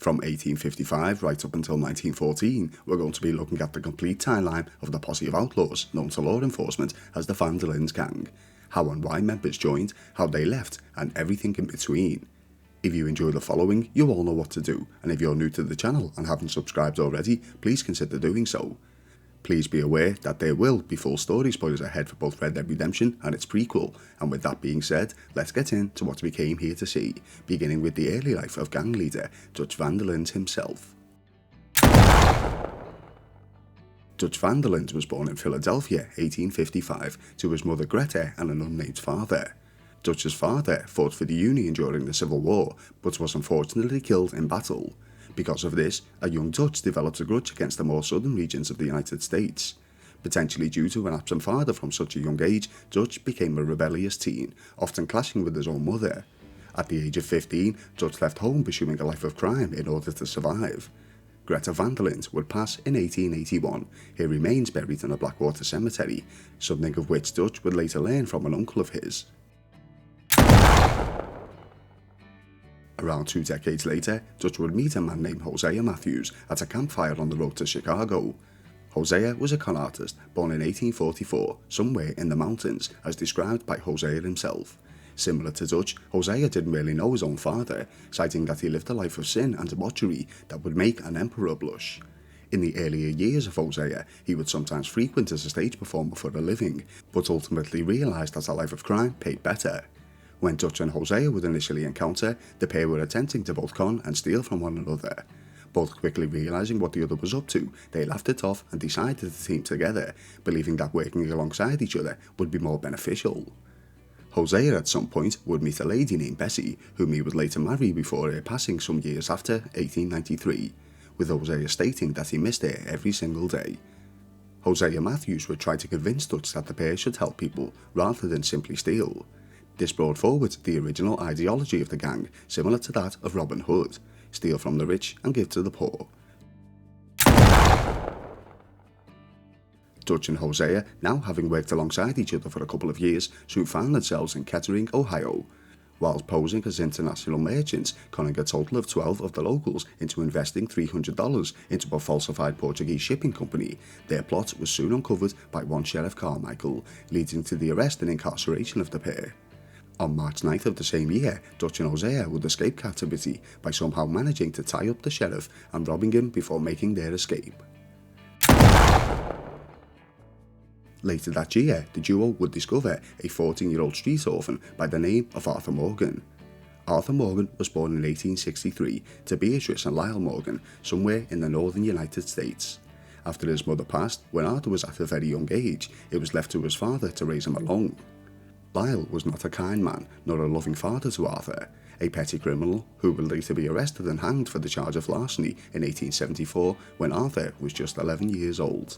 From 1855 right up until 1914, we're going to be looking at the complete timeline of the posse of outlaws known to law enforcement as the Linde Gang, how and why members joined, how they left, and everything in between. If you enjoy the following, you all know what to do, and if you're new to the channel and haven't subscribed already, please consider doing so. Please be aware that there will be full story spoilers ahead for both Red Dead Redemption and its prequel, and with that being said, let's get into what we came here to see, beginning with the early life of gang leader Dutch van der Linde himself. Dutch van der Linde was born in Philadelphia, 1855, to his mother Greta and an unnamed father. Dutch's father fought for the Union during the Civil War, but was unfortunately killed in battle. Because of this, a young Dutch developed a grudge against the more southern regions of the United States. Potentially due to an absent father from such a young age, Dutch became a rebellious teen, often clashing with his own mother. At the age of 15, Dutch left home pursuing a life of crime in order to survive. Greta van der Linde would pass in 1881. Her remains buried in a Blackwater cemetery, something of which Dutch would later learn from an uncle of his. Around 2 decades later, Dutch would meet a man named Hosea Matthews at a campfire on the road to Chicago. Hosea was a con artist born in 1844, somewhere in the mountains, as described by Hosea himself. Similar to Dutch, Hosea didn't really know his own father, citing that he lived a life of sin and debauchery that would make an emperor blush. In the earlier years of Hosea, he would sometimes frequent as a stage performer for a living, but ultimately realised that a life of crime paid better. When Dutch and Hosea would initially encounter, the pair were attempting to both con and steal from one another. Both quickly realising what the other was up to, they laughed it off and decided to team together, believing that working alongside each other would be more beneficial. Hosea at some point would meet a lady named Bessie, whom he would later marry before her passing some years after 1893, with Hosea stating that he missed her every single day. Hosea Matthews would try to convince Dutch that the pair should help people rather than simply steal. This brought forward the original ideology of the gang, similar to that of Robin Hood: steal from the rich and give to the poor. Dutch and Hosea, now having worked alongside each other for a couple of years, soon found themselves in Kettering, Ohio. Whilst posing as international merchants, conning a total of 12 of the locals into investing $300 into a falsified Portuguese shipping company, their plot was soon uncovered by one Sheriff Carmichael, leading to the arrest and incarceration of the pair. On March 9th of the same year, Dutch and Hosea would escape captivity by somehow managing to tie up the sheriff and robbing him before making their escape. Later that year, the duo would discover a 14-year-old street orphan by the name of Arthur Morgan. Arthur Morgan was born in 1863 to Beatrice and Lyle Morgan, somewhere in the northern United States. After his mother passed, when Arthur was at a very young age, it was left to his father to raise him alone. Lyle was not a kind man, nor a loving father to Arthur, a petty criminal who would later be arrested and hanged for the charge of larceny in 1874 when Arthur was just 11 years old.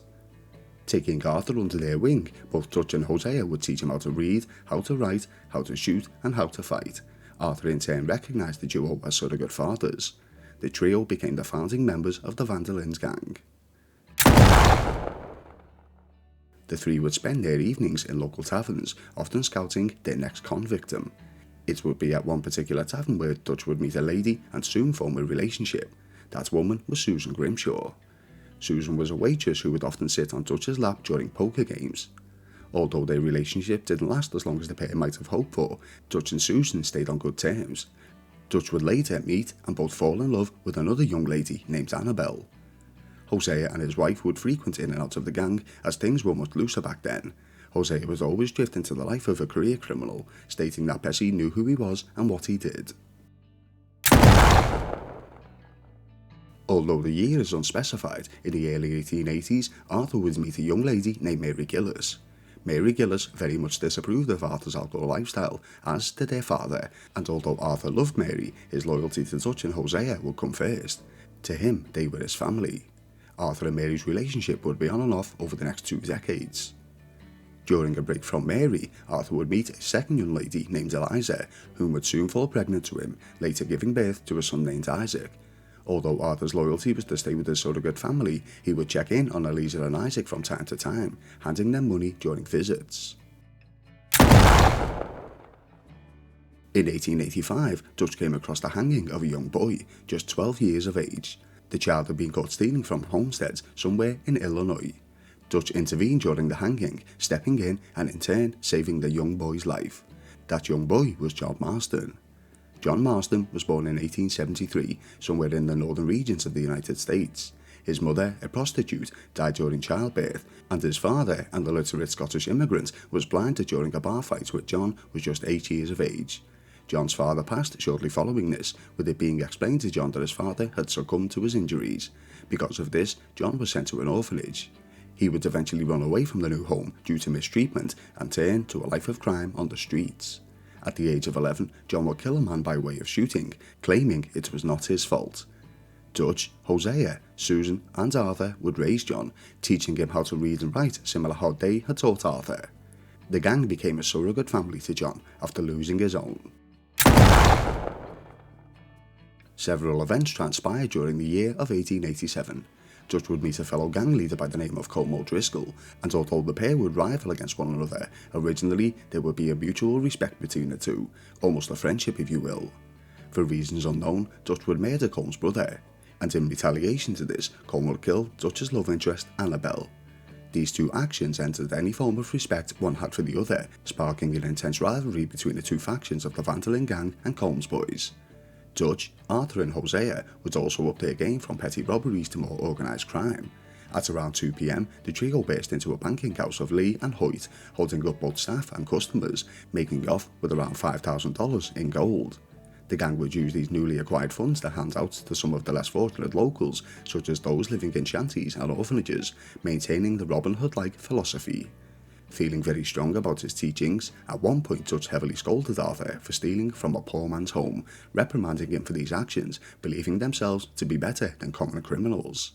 Taking Arthur under their wing, both Dutch and Hosea would teach him how to read, how to write, how to shoot, and how to fight. Arthur in turn recognised the duo as surrogate fathers. The trio became the founding members of the Linde Gang. The three would spend their evenings in local taverns, often scouting their next con victim. It would be at one particular tavern where Dutch would meet a lady and soon form a relationship. That woman was Susan Grimshaw. Susan was a waitress who would often sit on Dutch's lap during poker games. Although their relationship didn't last as long as the pair might have hoped for, Dutch and Susan stayed on good terms. Dutch would later meet and both fall in love with another young lady named Annabelle. Hosea and his wife would frequent in and out of the gang, as things were much looser back then. Hosea would always drift into the life of a career criminal, stating that Bessie knew who he was and what he did. Although the year is unspecified, in the early 1880s, Arthur would meet a young lady named Mary Gillis. Mary Gillis very much disapproved of Arthur's alcohol lifestyle, as did their father, and although Arthur loved Mary, his loyalty to Dutch and Hosea would come first. To him, they were his family. Arthur and Mary's relationship would be on and off over the next 2 decades. During a break from Mary, Arthur would meet a second young lady named Eliza, whom would soon fall pregnant to him, later giving birth to a son named Isaac. Although Arthur's loyalty was to stay with his surrogate family, he would check in on Eliza and Isaac from time to time, handing them money during visits. In 1885, Dutch came across the hanging of a young boy, just 12 years of age. The child had been caught stealing from homesteads somewhere in Illinois. Dutch intervened during the hanging, stepping in and in turn saving the young boy's life. That young boy was John Marston. John Marston was born in 1873, somewhere in the northern regions of the United States. His mother, a prostitute, died during childbirth, and his father, an illiterate Scottish immigrant, was blinded during a bar fight when John was just 8 years of age. John's father passed shortly following this, with it being explained to John that his father had succumbed to his injuries. Because of this, John was sent to an orphanage. He would eventually run away from the new home due to mistreatment and turn to a life of crime on the streets. At the age of 11, John would kill a man by way of shooting, claiming it was not his fault. Dutch, Hosea, Susan and Arthur would raise John, teaching him how to read and write similar how they had taught Arthur. The gang became a surrogate family to John after losing his own. Several events transpired during the year of 1887. Dutch would meet a fellow gang leader by the name of Colm O'Driscoll, and although the pair would rival against one another, originally there would be a mutual respect between the two, almost a friendship if you will. For reasons unknown, Dutch would murder Colm's brother, and in retaliation to this, Colm would kill Dutch's love interest, Annabelle. These two actions ended any form of respect one had for the other, sparking an intense rivalry between the two factions of the Linde Gang and Colm's boys. Dutch, Arthur and Hosea would also up their game from petty robberies to more organised crime. At around 2 PM, the trio burst into a banking house of Lee and Hoyt, holding up both staff and customers, making off with around $5,000 in gold. The gang would use these newly acquired funds to hand out to some of the less fortunate locals, such as those living in shanties and orphanages, maintaining the Robin Hood-like philosophy. Feeling very strong about his teachings, at one point Dutch heavily scolded Arthur for stealing from a poor man's home, reprimanding him for these actions, believing themselves to be better than common criminals.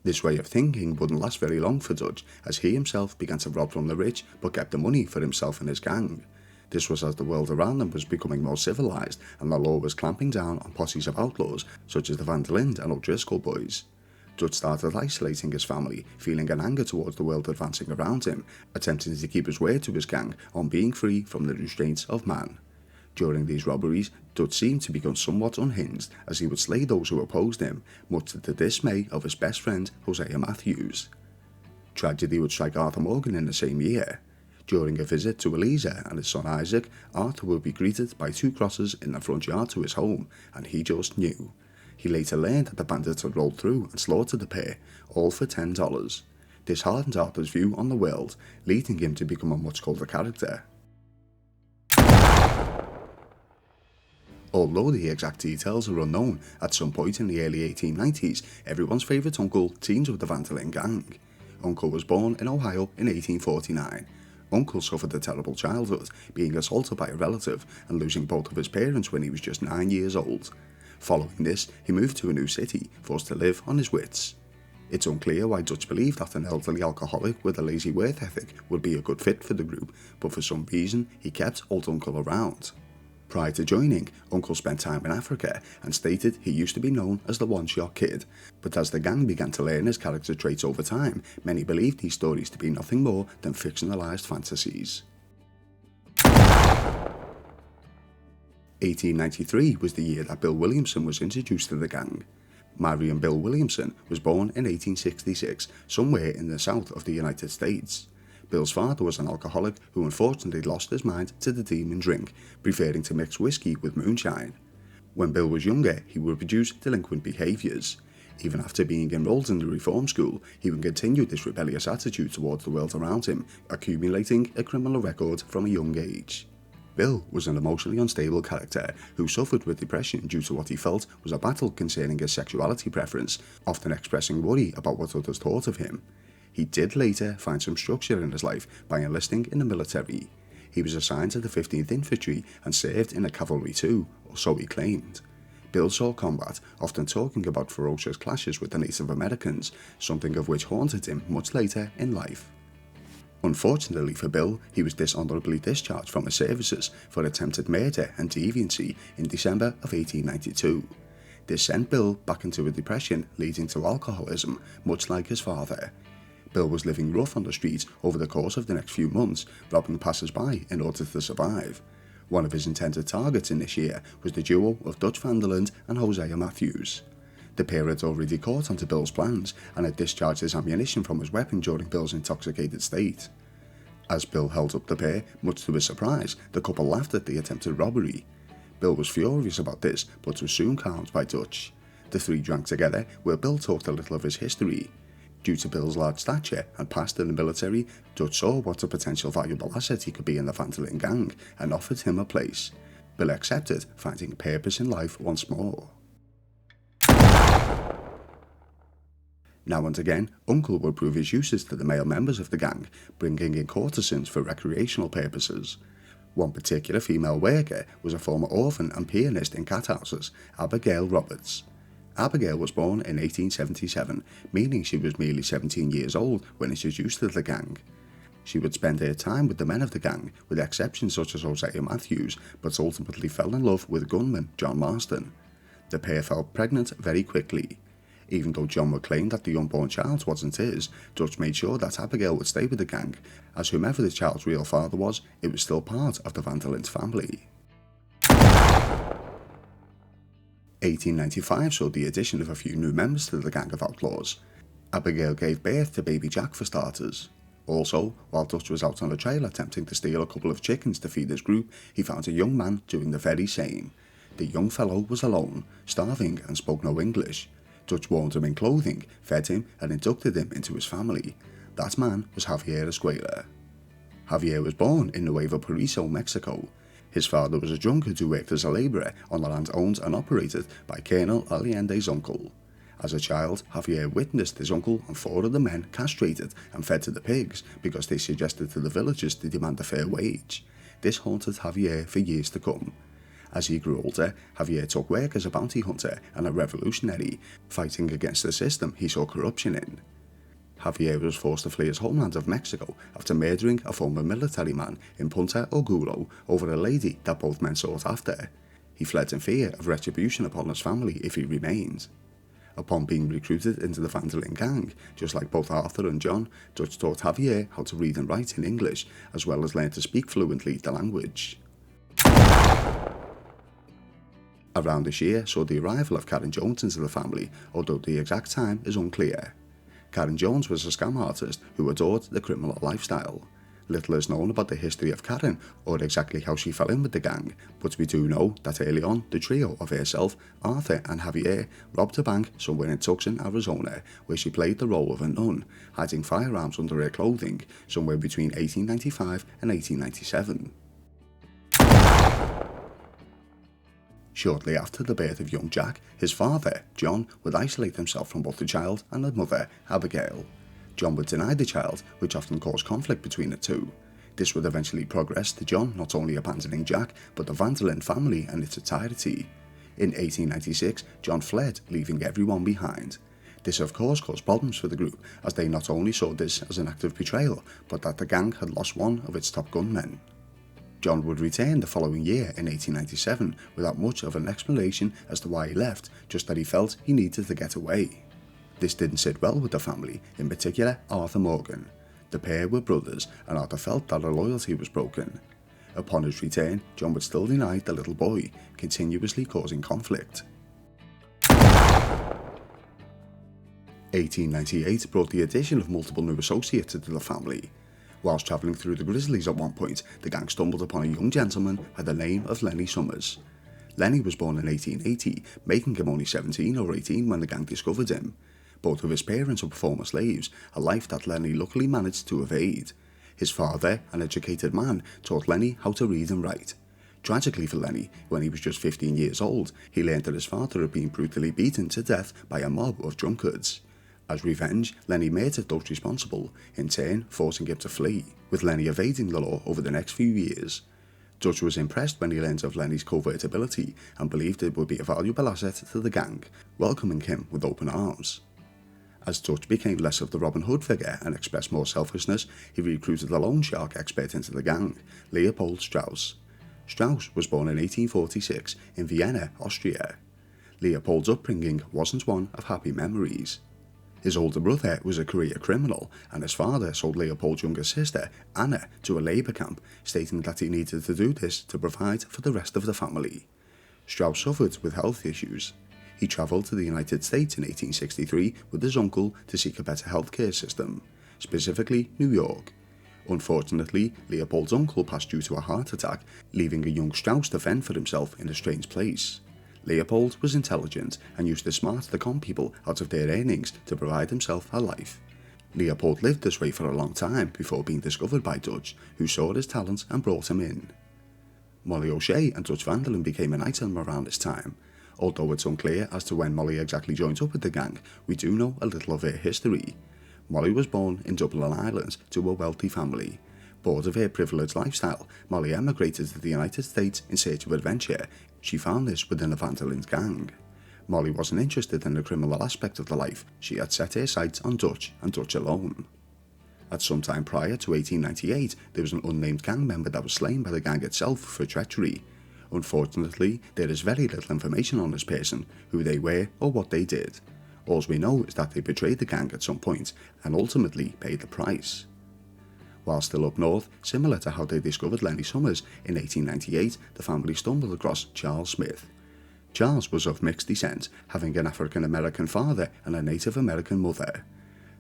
This way of thinking wouldn't last very long for Dutch, as he himself began to rob from the rich but kept the money for himself and his gang. This was as the world around them was becoming more civilised and the law was clamping down on posses of outlaws such as the Van der Linde and O'Driscoll boys. Dutch started isolating his family, feeling an anger towards the world advancing around him, attempting to keep his word to his gang on being free from the restraints of man. During these robberies, Dutch seemed to become somewhat unhinged as he would slay those who opposed him, much to the dismay of his best friend Hosea Matthews. Tragedy would strike Arthur Morgan in the same year. During a visit to Eliezer and his son Isaac, Arthur would be greeted by 2 crosses in the front yard to his home, and he just knew. He later learned that the bandits had rolled through and slaughtered the pair, all for $10. This hardened Arthur's view on the world, leading him to become a much colder character. Although the exact details are unknown, at some point in the early 1890s, everyone's favourite uncle teamed with the Van der Linde Gang. Uncle was born in Ohio in 1849. Uncle suffered a terrible childhood, being assaulted by a relative and losing both of his parents when he was just 9 years old. Following this, he moved to a new city, forced to live on his wits. It's unclear why Dutch believed that an elderly alcoholic with a lazy work ethic would be a good fit for the group, but for some reason he kept old Uncle around. Prior to joining, Uncle spent time in Africa and stated he used to be known as the one-shot kid, but as the gang began to learn his character traits over time, many believed these stories to be nothing more than fictionalized fantasies. 1893 was the year that Bill Williamson was introduced to the gang. Marion Bill Williamson was born in 1866, somewhere in the south of the United States. Bill's father was an alcoholic who unfortunately lost his mind to the demon drink, preferring to mix whiskey with moonshine. When Bill was younger, he would produce delinquent behaviours. Even after being enrolled in the reform school, he would continue this rebellious attitude towards the world around him, accumulating a criminal record from a young age. Bill was an emotionally unstable character who suffered with depression due to what he felt was a battle concerning his sexuality preference, often expressing worry about what others thought of him. He did later find some structure in his life by enlisting in the military. He was assigned to the 15th Infantry and served in the cavalry too, or so he claimed. Bill saw combat, often talking about ferocious clashes with the Native Americans, something of which haunted him much later in life. Unfortunately for Bill, he was dishonourably discharged from his services for attempted murder and deviancy in December of 1892. This sent Bill back into a depression leading to alcoholism, much like his father. Bill was living rough on the streets over the course of the next few months, robbing passers-by in order to survive. One of his intended targets in this year was the duo of Dutch van der Linde and Hosea Matthews. The pair had already caught onto Bill's plans and had discharged his ammunition from his weapon during Bill's intoxicated state. As Bill held up the pair, much to his surprise, the couple laughed at the attempted robbery. Bill was furious about this, but was soon calmed by Dutch. The three drank together, where Bill talked a little of his history. Due to Bill's large stature and past in the military, Dutch saw what a potential valuable asset he could be in the Linde Gang and offered him a place. Bill accepted, finding purpose in life once more. Now and again, Uncle would prove his uses to the male members of the gang, bringing in courtesans for recreational purposes. One particular female worker was a former orphan and pianist in cat houses, Abigail Roberts. Abigail was born in 1877, meaning she was merely 17 years old when introduced to the gang. She would spend her time with the men of the gang, with exceptions such as Hosea Matthews, but ultimately fell in love with gunman John Marston. The pair fell pregnant very quickly. Even though John would claim that the unborn child wasn't his, Dutch made sure that Abigail would stay with the gang, as whomever the child's real father was, it was still part of the van der Linde family. 1895 saw the addition of a few new members to the gang of outlaws. Abigail gave birth to baby Jack for starters. Also, while Dutch was out on a trail attempting to steal a couple of chickens to feed his group, he found a young man doing the very same. The young fellow was alone, starving and spoke no English. Dutch warmed him in clothing, fed him and inducted him into his family. That man was Javier Escuela. Javier was born in Nuevo Paraiso, Mexico. His father was a drunkard who worked as a labourer on the land owned and operated by Colonel Allende's uncle. As a child, Javier witnessed his uncle and 4 of the men castrated and fed to the pigs because they suggested to the villagers to demand a fair wage. This haunted Javier for years to come. As he grew older, Javier took work as a bounty hunter and a revolutionary, fighting against the system he saw corruption in. Javier was forced to flee his homeland of Mexico after murdering a former military man in Punta Orgullo over a lady that both men sought after. He fled in fear of retribution upon his family if he remained. Upon being recruited into the van der Linde Gang, just like both Arthur and John, Dutch taught Javier how to read and write in English, as well as learn to speak fluently the language. Around this year saw the arrival of Karen Jones into the family, although the exact time is unclear. Karen Jones was a scam artist who adored the criminal lifestyle. Little is known about the history of Karen or exactly how she fell in with the gang, but we do know that early on the trio of herself, Arthur and Javier robbed a bank somewhere in Tucson, Arizona, where she played the role of a nun, hiding firearms under her clothing, somewhere between 1895 and 1897. Shortly after the birth of young Jack, his father, John, would isolate himself from both the child and the mother, Abigail. John would deny the child, which often caused conflict between the two. This would eventually progress to John not only abandoning Jack, but the van der Linde family and its entirety. In 1896, John fled, leaving everyone behind. This of course caused problems for the group, as they not only saw this as an act of betrayal, but that the gang had lost one of its top gunmen. John would return the following year in 1897 without much of an explanation as to why he left, just that he felt he needed to get away. This didn't sit well with the family, in particular Arthur Morgan. The pair were brothers and Arthur felt that their loyalty was broken. Upon his return, John would still deny the little boy, continuously causing conflict. 1898 brought the addition of multiple new associates into the family. Whilst travelling through the Grizzlies at one point, the gang stumbled upon a young gentleman by the name of Lenny Summers. Lenny was born in 1880, making him only 17 or 18 when the gang discovered him. Both of his parents were former slaves, a life that Lenny luckily managed to evade. His father, an educated man, taught Lenny how to read and write. Tragically for Lenny, when he was just 15 years old, he learned that his father had been brutally beaten to death by a mob of drunkards. As revenge, Lenny murdered those responsible, in turn forcing him to flee, with Lenny evading the law over the next few years. Dutch was impressed when he learned of Lenny's covert ability and believed it would be a valuable asset to the gang, welcoming him with open arms. As Dutch became less of the Robin Hood figure and expressed more selfishness, he recruited a loan shark expert into the gang, Leopold Strauss. Strauss was born in 1846 in Vienna, Austria. Leopold's upbringing wasn't one of happy memories. His older brother was a career criminal, and his father sold Leopold's younger sister, Anna, to a labour camp, stating that he needed to do this to provide for the rest of the family. Strauss suffered with health issues. He travelled to the United States in 1863 with his uncle to seek a better healthcare system, specifically New York. Unfortunately, Leopold's uncle passed due to a heart attack, leaving a young Strauss to fend for himself in a strange place. Leopold was intelligent and used his smarts to con people out of their earnings to provide himself a life. Leopold lived this way for a long time before being discovered by Dutch, who saw his talents and brought him in. Molly O'Shea and Dutch van der Linde became an item around this time. Although it's unclear as to when Molly exactly joined up with the gang, we do know a little of her history. Molly was born in Dublin, Ireland, to a wealthy family. Bored of her privileged lifestyle, Molly emigrated to the United States in search of adventure. She found this within the van der Linde gang. Molly wasn't interested in the criminal aspect of the life. She had set her sights on Dutch and Dutch alone. At some time prior to 1898, there was an unnamed gang member that was slain by the gang itself for treachery. Unfortunately, there is very little information on this person, who they were or what they did. All we know is that they betrayed the gang at some point and ultimately paid the price. While still up north, similar to how they discovered Lenny Summers, in 1898 the family stumbled across Charles Smith. Charles was of mixed descent, having an African American father and a Native American mother.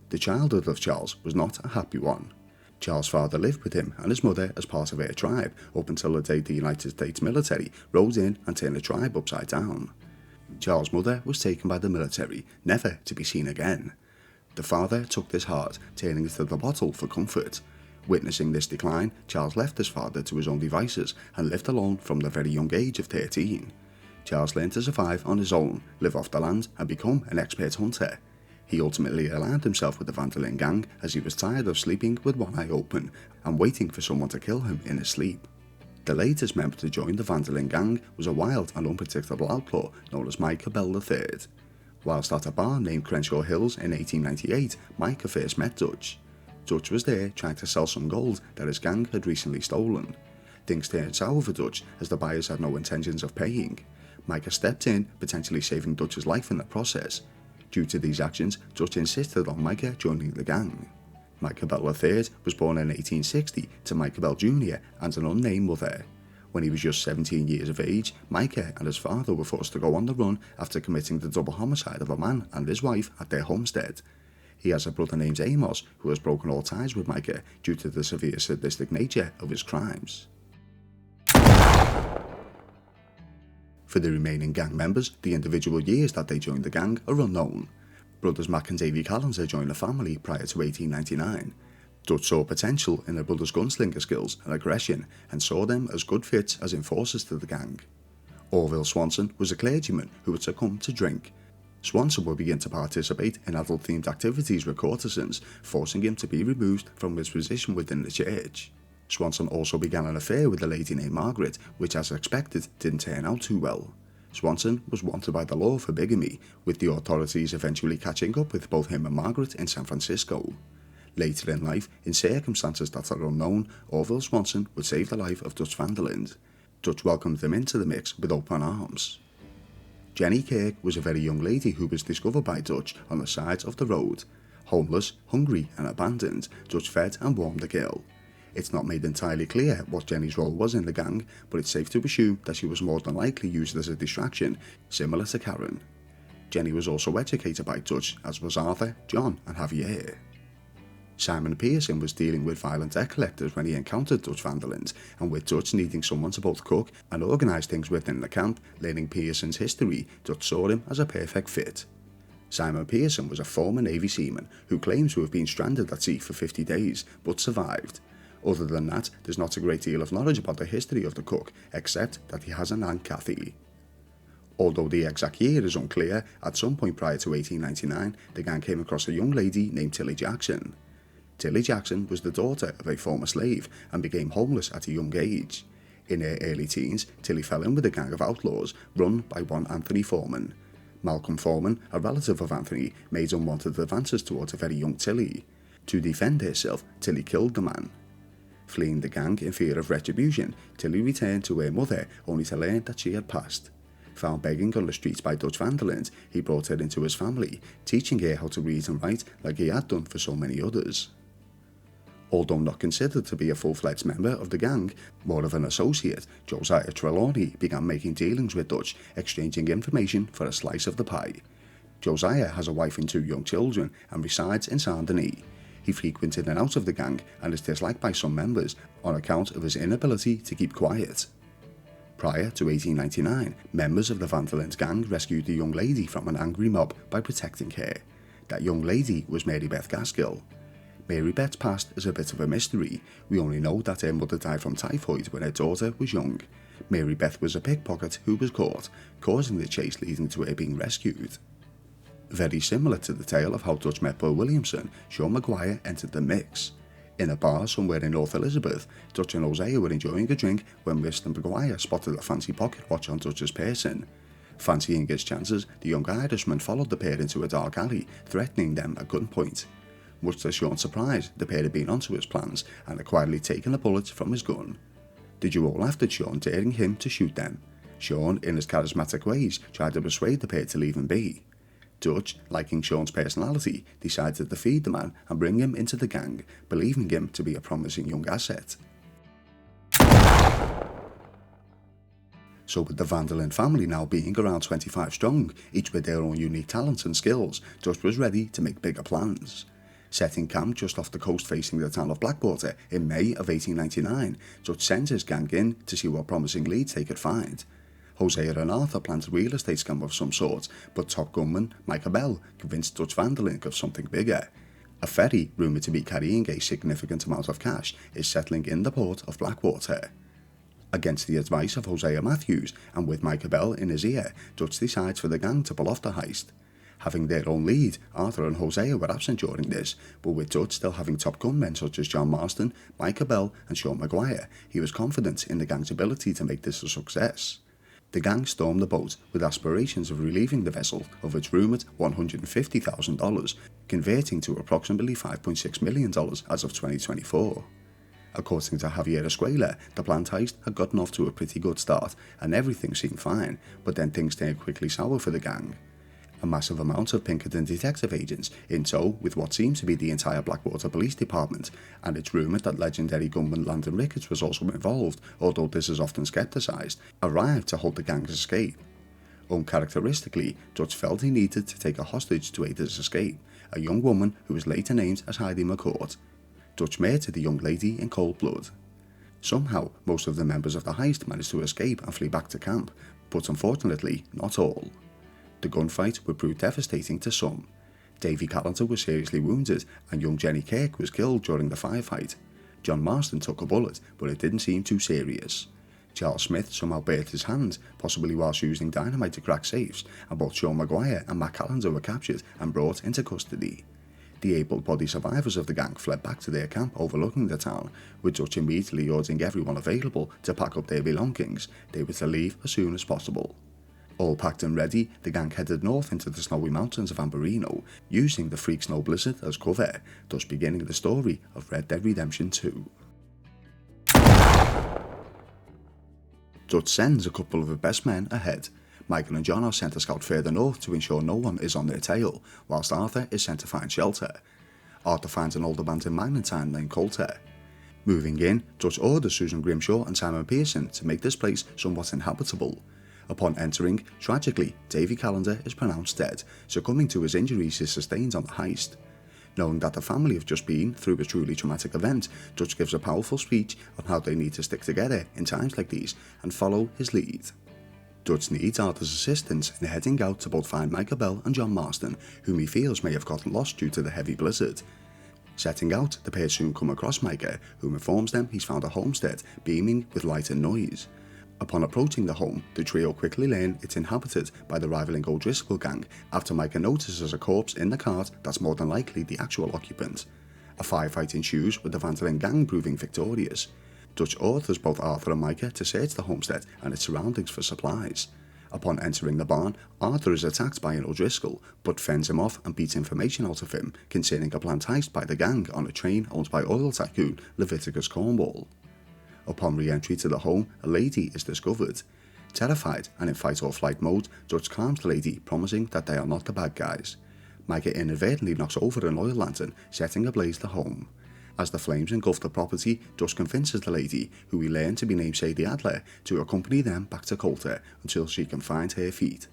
The childhood of Charles was not a happy one. Charles' father lived with him and his mother as part of their tribe up until the day the United States military rode in and turned the tribe upside down. Charles' mother was taken by the military, never to be seen again. The father took this heart, turning it to the bottle for comfort. Witnessing this decline, Charles left his father to his own devices and lived alone from the very young age of 13. Charles learned to survive on his own, live off the land and become an expert hunter. He ultimately aligned himself with the van der Linde gang as he was tired of sleeping with one eye open and waiting for someone to kill him in his sleep. The latest member to join the van der Linde gang was a wild and unpredictable outlaw known as Micah Bell III. Whilst at a bar named Crenshaw Hills in 1898, Micah first met Dutch. Dutch was there trying to sell some gold that his gang had recently stolen. Things turned sour for Dutch as the buyers had no intentions of paying. Micah stepped in, potentially saving Dutch's life in the process. Due to these actions, Dutch insisted on Micah joining the gang. Micah Bell III was born in 1860 to Micah Bell Jr. and an unnamed mother. When he was just 17 years of age, Micah and his father were forced to go on the run after committing the double homicide of a man and his wife at their homestead. He has a brother named Amos who has broken all ties with Micah due to the severe sadistic nature of his crimes. For the remaining gang members, the individual years that they joined the gang are unknown. Brothers Mac and Davy Callender joined the family prior to 1899. Dutch saw potential in their brothers' gunslinger skills and aggression and saw them as good fits as enforcers to the gang. Orville Swanson was a clergyman who had succumbed to drink. Swanson would begin to participate in adult-themed activities with courtesans, forcing him to be removed from his position within the church. Swanson also began an affair with a lady named Margaret, which as expected didn't turn out too well. Swanson was wanted by the law for bigamy, with the authorities eventually catching up with both him and Margaret in San Francisco. Later in life, in circumstances that are unknown, Orville Swanson would save the life of Dutch van der Linde. Dutch welcomed him into the mix with open arms. Jenny Kirk was a very young lady who was discovered by Dutch on the side of the road. Homeless, hungry and abandoned, Dutch fed and warmed the girl. It's not made entirely clear what Jenny's role was in the gang, but it's safe to assume that she was more than likely used as a distraction, similar to Karen. Jenny was also educated by Dutch, as was Arthur, John and Javier. Simon Pearson was dealing with violent debt collectors when he encountered Dutch van der Linde, and with Dutch needing someone to both cook and organise things within the camp, learning Pearson's history, Dutch saw him as a perfect fit. Simon Pearson was a former Navy seaman who claims to have been stranded at sea for 50 days, but survived. Other than that, there's not a great deal of knowledge about the history of the cook, except that he has an Aunt Kathy. Although the exact year is unclear, at some point prior to 1899, the gang came across a young lady named Tilly Jackson. Tilly Jackson was the daughter of a former slave and became homeless at a young age. In her early teens, Tilly fell in with a gang of outlaws run by one Anthony Foreman. Malcolm Foreman, a relative of Anthony, made unwanted advances towards a very young Tilly. To defend herself, Tilly killed the man. Fleeing the gang in fear of retribution, Tilly returned to her mother only to learn that she had passed. found begging on the streets by Dutch vandalins, he brought her into his family, teaching her how to read and write like he had done for so many others. Although not considered to be a full-fledged member of the gang, more of an associate, Josiah Trelawney began making dealings with Dutch, exchanging information for a slice of the pie. Josiah has a wife and 2 young children and resides in Saint-Denis. He frequents in and out of the gang and is disliked by some members on account of his inability to keep quiet. Prior to 1899, members of the Vandalins gang rescued a young lady from an angry mob by protecting her. That young lady was Mary Beth Gaskill. Mary Beth's past is a bit of a mystery. We only know that her mother died from typhoid when her daughter was young. Mary Beth was a pickpocket who was caught, causing the chase leading to her being rescued. Very similar to the tale of how Dutch met Bill Williamson, Sean Maguire entered the mix. In a bar somewhere in North Elizabeth, Dutch and Hosea were enjoying a drink when Mr. Maguire spotted a fancy pocket watch on Dutch's person. Fancying his chances, the young Irishman followed the pair into a dark alley, threatening them at gunpoint. Much to Sean's surprise, the pair had been onto his plans and had quietly taken a bullet from his gun. The duo laughed at Sean, daring him to shoot them. Sean, in his charismatic ways, tried to persuade the pair to leave him be. Dutch, liking Sean's personality, decided to defeat the man and bring him into the gang, believing him to be a promising young asset. So with the Vandalin family now being around 25 strong, each with their own unique talents and skills, Dutch was ready to make bigger plans. Setting camp just off the coast facing the town of Blackwater in May of 1899, Dutch sent his gang in to see what promising leads they could find. Hosea and Arthur planned a real estate scam of some sort, but top gunman Micah Bell convinced Dutch Vandalin of something bigger. A ferry, rumoured to be carrying a significant amount of cash, is settling in the port of Blackwater. Against the advice of Hosea Matthews, and with Micah Bell in his ear, Dutch decides for the gang to pull off the heist. Having their own lead, Arthur and Hosea were absent during this, but with Dutch still having top gunmen such as John Marston, Micah Bell and Sean Maguire, he was confident in the gang's ability to make this a success. The gang stormed the boat with aspirations of relieving the vessel of its rumoured $150,000, converting to approximately $5.6 million as of 2024. According to Javier Escuela, the planned heist had gotten off to a pretty good start and everything seemed fine, but then things turned quickly sour for the gang. A massive amount of Pinkerton detective agents, in tow with what seemed to be the entire Blackwater Police Department, and it's rumoured that legendary gunman Landon Ricketts was also involved, although this is often scepticised, arrived to halt the gang's escape. Uncharacteristically, Dutch felt he needed to take a hostage to aid his escape, a young woman who was later named as Heidi McCourt. Dutch murdered the young lady in cold blood. Somehow, most of the members of the heist managed to escape and flee back to camp, but unfortunately, not all. The gunfight would prove devastating to some. Davy Callender was seriously wounded and young Jenny Kirk was killed during the firefight. John Marston took a bullet, but it didn't seem too serious. Charles Smith somehow burnt his hand, possibly whilst using dynamite to crack safes, and both Sean Maguire and Matt Callender were captured and brought into custody. The able-bodied survivors of the gang fled back to their camp overlooking the town, with Dutch immediately ordering everyone available to pack up their belongings. They were to leave as soon as possible. All packed and ready, the gang headed north into the snowy mountains of Amberino, using the freak snow blizzard as cover, thus beginning the story of Red Dead Redemption 2. Dutch sends a couple of the best men ahead. Michael and John are sent to scout further north to ensure no one is on their tail, whilst Arthur is sent to find shelter. Arthur finds an old abandoned mining town named Colter. Moving in, Dutch orders Susan Grimshaw and Simon Pearson to make this place somewhat inhabitable. Upon entering, tragically, Davy Callender is pronounced dead, succumbing to his injuries he sustained on the heist. Knowing that the family have just been through a truly traumatic event, Dutch gives a powerful speech on how they need to stick together in times like these and follow his lead. Dutch needs Arthur's assistance in heading out to both find Micah Bell and John Marston, whom he feels may have gotten lost due to the heavy blizzard. Setting out, the pair soon come across Micah, who informs them he's found a homestead beaming with light and noise. Upon approaching the home, the trio quickly learn it's inhabited by the rivaling O'Driscoll gang after Micah notices a corpse in the cart that's more than likely the actual occupant. A firefight ensues with the Vandalin gang proving victorious. Dutch orders both Arthur and Micah to search the homestead and its surroundings for supplies. Upon entering the barn, Arthur is attacked by an O'Driscoll, but fends him off and beats information out of him concerning a planned heist by the gang on a train owned by oil tycoon Leviticus Cornwall. Upon re-entry to the home, a lady is discovered. Terrified and in fight or flight mode, Dutch calms the lady, promising that they are not the bad guys. Micah inadvertently knocks over an oil lantern, setting ablaze the home. As the flames engulf the property, Dutch convinces the lady, who we learn to be named Sadie Adler, to accompany them back to Colter until she can find her feet.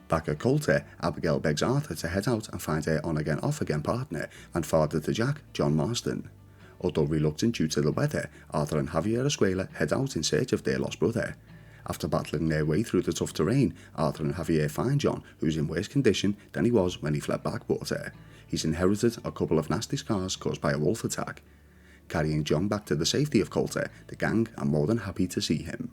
Back at Colter, Abigail begs Arthur to head out and find her on-again off-again partner and father to Jack, John Marston. Although reluctant due to the weather, Arthur and Javier Escuela head out in search of their lost brother. After battling their way through the tough terrain, Arthur and Javier find John, who's in worse condition than he was when he fled Blackwater. He's inherited a couple of nasty scars caused by a wolf attack. Carrying John back to the safety of Colter, the gang are more than happy to see him.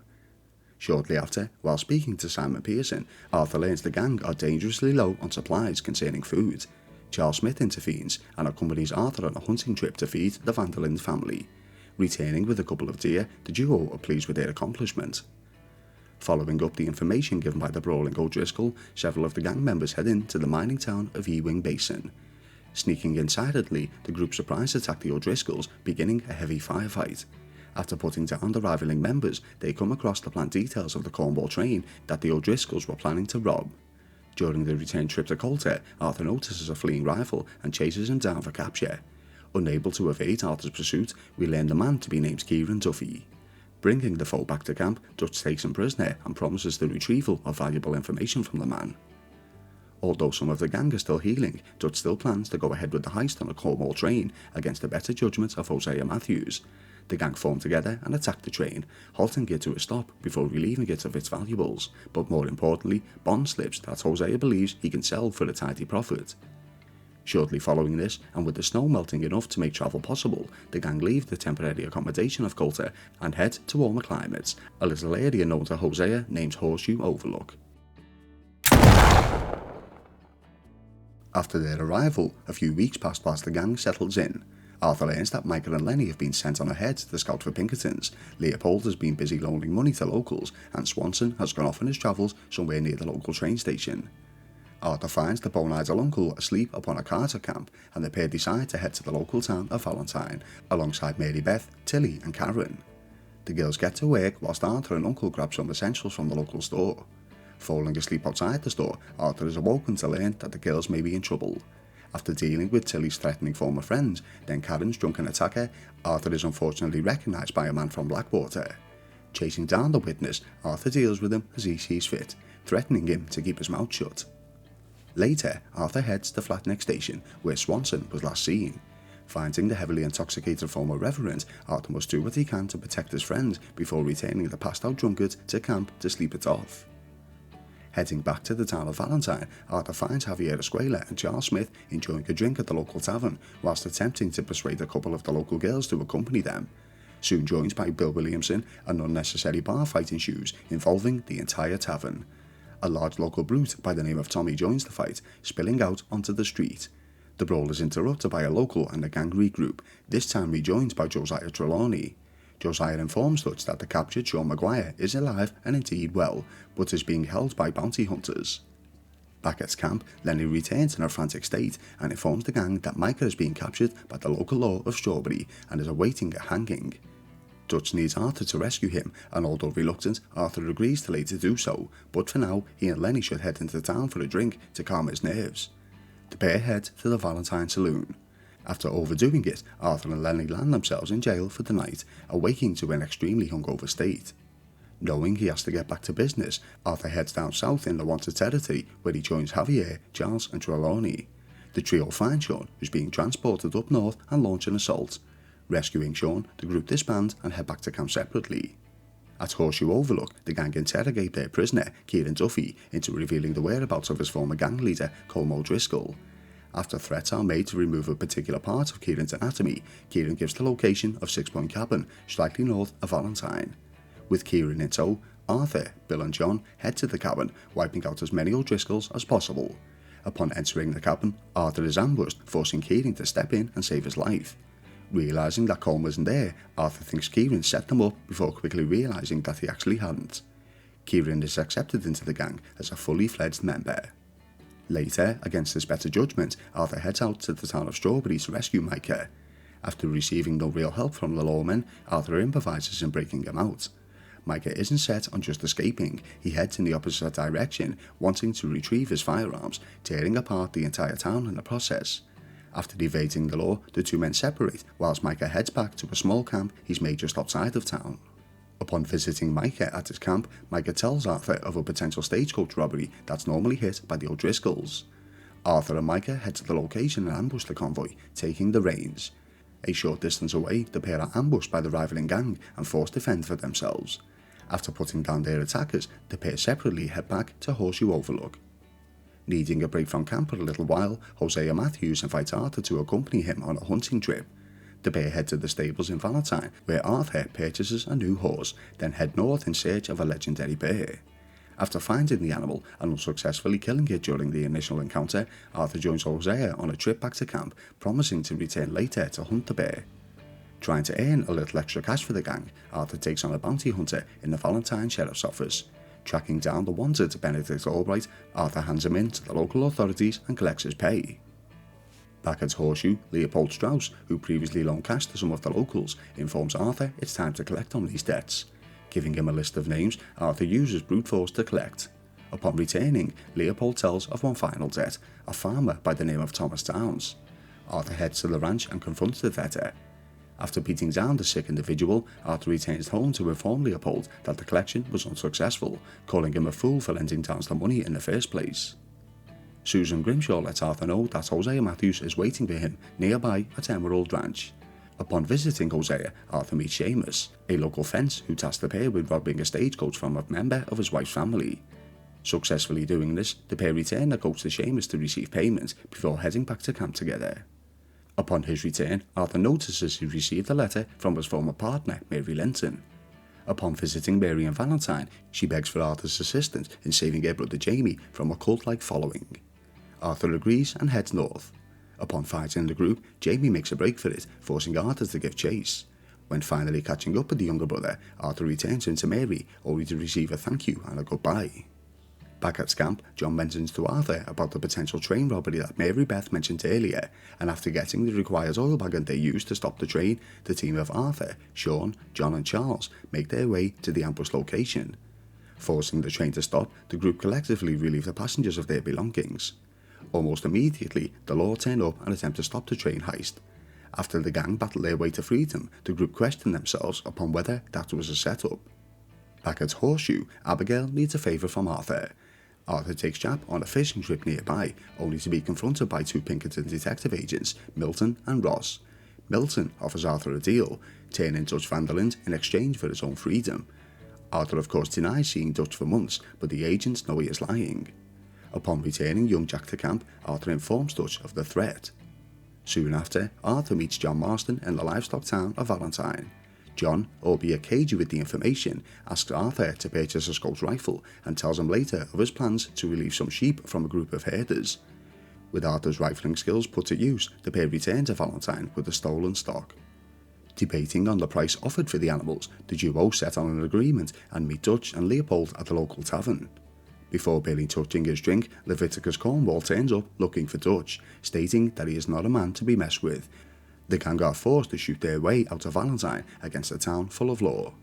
Shortly after, while speaking to Simon Pearson, Arthur learns the gang are dangerously low on supplies concerning food. Charles Smith intervenes and accompanies Arthur on a hunting trip to feed the Van der Linde family. Returning with a couple of deer, the duo are pleased with their accomplishment. Following up the information given by the brawling O'Driscoll, several of the gang members head into the mining town of Ewing Basin. Sneaking in silently, the group surprise attack the O'Driscolls, beginning a heavy firefight. After putting down the rivaling members, they come across the planned details of the Cornwall train that the O'Driscolls were planning to rob. During the return trip to Colter, Arthur notices a fleeing rival and chases him down for capture. Unable to evade Arthur's pursuit, we learn the man to be named Kieran Duffy. Bringing the foe back to camp, Dutch takes him prisoner and promises the retrieval of valuable information from the man. Although some of the gang are still healing, Dutch still plans to go ahead with the heist on a Cornwall train against the better judgment of Hosea Matthews. The gang form together and attack the train, halting it to a stop before relieving it of its valuables, but more importantly, bond slips that Hosea believes he can sell for a tidy profit. Shortly following this, and with the snow melting enough to make travel possible, the gang leave the temporary accommodation of Colter and head to warmer climates, a little area known to Hosea named Horseshoe Overlook. After their arrival, a few weeks pass past the gang settles in. Arthur learns that Michael and Lenny have been sent on ahead to scout for Pinkertons, Leopold has been busy loaning money to locals, and Swanson has gone off on his travels somewhere near the local train station. Arthur finds the bone-idle uncle asleep upon a Carter camp, and the pair decide to head to the local town of Valentine, alongside Mary Beth, Tilly and Karen. The girls get to work whilst Arthur and Uncle grab some essentials from the local store. Falling asleep outside the store, Arthur is awoken to learn that the girls may be in trouble. After dealing with Tilly's threatening former friends, then Karen's drunken attacker, Arthur is unfortunately recognised by a man from Blackwater. Chasing down the witness, Arthur deals with him as he sees fit, threatening him to keep his mouth shut. Later, Arthur heads to Flatneck Station, where Swanson was last seen. Finding the heavily intoxicated former reverend, Arthur must do what he can to protect his friend before returning the passed-out drunkard to camp to sleep it off. Heading back to the town of Valentine, Arthur finds Javier Escuela and Charles Smith enjoying a drink at the local tavern, whilst attempting to persuade a couple of the local girls to accompany them. Soon joined by Bill Williamson, an unnecessary bar fight ensues, involving the entire tavern. A large local brute by the name of Tommy joins the fight, spilling out onto the street. The brawl is interrupted by a local and a gang regroup, this time rejoined by Josiah Trelawney. Josiah informs Dutch that the captured Sean Maguire is alive and indeed well, but is being held by bounty hunters. Back at camp, Lenny returns in a frantic state and informs the gang that Micah is being captured by the local law of Strawberry and is awaiting a hanging. Dutch needs Arthur to rescue him, and although reluctant, Arthur agrees to later do so, but for now, he and Lenny should head into town for a drink to calm his nerves. The pair head to the Valentine Saloon. After overdoing it, Arthur and Lenny land themselves in jail for the night, awaking to an extremely hungover state. Knowing he has to get back to business, Arthur heads down south in the wanted territory, where he joins Javier, Charles and Trelawney. The trio find Sean, who's being transported up north, and launch an assault. Rescuing Sean, the group disband and head back to camp separately. At Horseshoe Overlook, the gang interrogate their prisoner, Kieran Duffy, into revealing the whereabouts of his former gang leader, Colm O'Driscoll. After threats are made to remove a particular part of Kieran's anatomy, Kieran gives the location of 6 Point Cabin, slightly north of Valentine. With Kieran in tow, Arthur, Bill and John head to the cabin, wiping out as many O'Driscolls as possible. Upon entering the cabin, Arthur is ambushed, forcing Kieran to step in and save his life. Realising that Colm wasn't there, Arthur thinks Kieran set them up before quickly realising that he actually hadn't. Kieran is accepted into the gang as a fully fledged member. Later, against his better judgment, Arthur heads out to the town of Strawberry to rescue Micah. After receiving no real help from the lawmen, Arthur improvises in breaking him out. Micah isn't set on just escaping. He heads in the opposite direction, wanting to retrieve his firearms, tearing apart the entire town in the process. After evading the law, the two men separate, whilst Micah heads back to a small camp he's made just outside of town. Upon visiting Micah at his camp, Micah tells Arthur of a potential stagecoach robbery that's normally hit by the O'Driscolls. Arthur and Micah head to the location and ambush the convoy, taking the reins. A short distance away, the pair are ambushed by the rivaling gang and forced to fend for themselves. After putting down their attackers, the pair separately head back to Horseshoe Overlook. Needing a break from camp for a little while, Hosea Matthews invites Arthur to accompany him on a hunting trip. The pair head to the stables in Valentine, where Arthur purchases a new horse, then head north in search of a legendary bear. After finding the animal and unsuccessfully killing it during the initial encounter, Arthur joins Hosea on a trip back to camp, promising to return later to hunt the bear. Trying to earn a little extra cash for the gang, Arthur takes on a bounty hunter in the Valentine Sheriff's Office. Tracking down the wanted Benedict Albright, Arthur hands him in to the local authorities and collects his pay. Back at Horseshoe, Leopold Strauss, who previously loaned cash to some of the locals, informs Arthur it's time to collect on these debts. Giving him a list of names, Arthur uses brute force to collect. Upon returning, Leopold tells of one final debt, a farmer by the name of Thomas Downs. Arthur heads to the ranch and confronts the debtor. After beating down the sick individual, Arthur returns home to inform Leopold that the collection was unsuccessful, calling him a fool for lending Downs the money in the first place. Susan Grimshaw lets Arthur know that Hosea Matthews is waiting for him nearby at Emerald Ranch. Upon visiting Hosea, Arthur meets Seamus, a local fence who tasked the pair with robbing a stagecoach from a member of his wife's family. Successfully doing this, the pair return the coach to Seamus to receive payment before heading back to camp together. Upon his return, Arthur notices he received a letter from his former partner, Mary Linton. Upon visiting Mary and Valentine, she begs for Arthur's assistance in saving her brother Jamie from a cult-like following. Arthur agrees and heads north. Upon finding the group, Jamie makes a break for it, forcing Arthur to give chase. When finally catching up with the younger brother, Arthur returns him to Mary, only to receive a thank you and a goodbye. Back at camp, John mentions to Arthur about the potential train robbery that Mary Beth mentioned earlier, and after getting the required oil wagon they used to stop the train, the team of Arthur, Sean, John and Charles make their way to the ambush location. Forcing the train to stop, the group collectively relieve the passengers of their belongings. Almost immediately, the law turn up and attempt to stop the train heist. After the gang battle their way to freedom, the group question themselves upon whether that was a setup. Back at Horseshoe, Abigail needs a favour from Arthur. Arthur takes Jap on a fishing trip nearby, only to be confronted by two Pinkerton detective agents, Milton and Ross. Milton offers Arthur a deal, turning Dutch van der Linde in exchange for his own freedom. Arthur of course denies seeing Dutch for months, but the agents know he is lying. Upon returning young Jack to camp, Arthur informs Dutch of the threat. Soon after, Arthur meets John Marston in the livestock town of Valentine. John, albeit cagey with the information, asks Arthur to purchase a Scout rifle and tells him later of his plans to relieve some sheep from a group of herders. With Arthur's rifling skills put to use, the pair return to Valentine with the stolen stock. Debating on the price offered for the animals, the duo set on an agreement and meet Dutch and Leopold at the local tavern. Before barely touching his drink, Leviticus Cornwall turns up looking for Dutch, stating that he is not a man to be messed with. The gang are forced to shoot their way out of Valentine against a town full of law.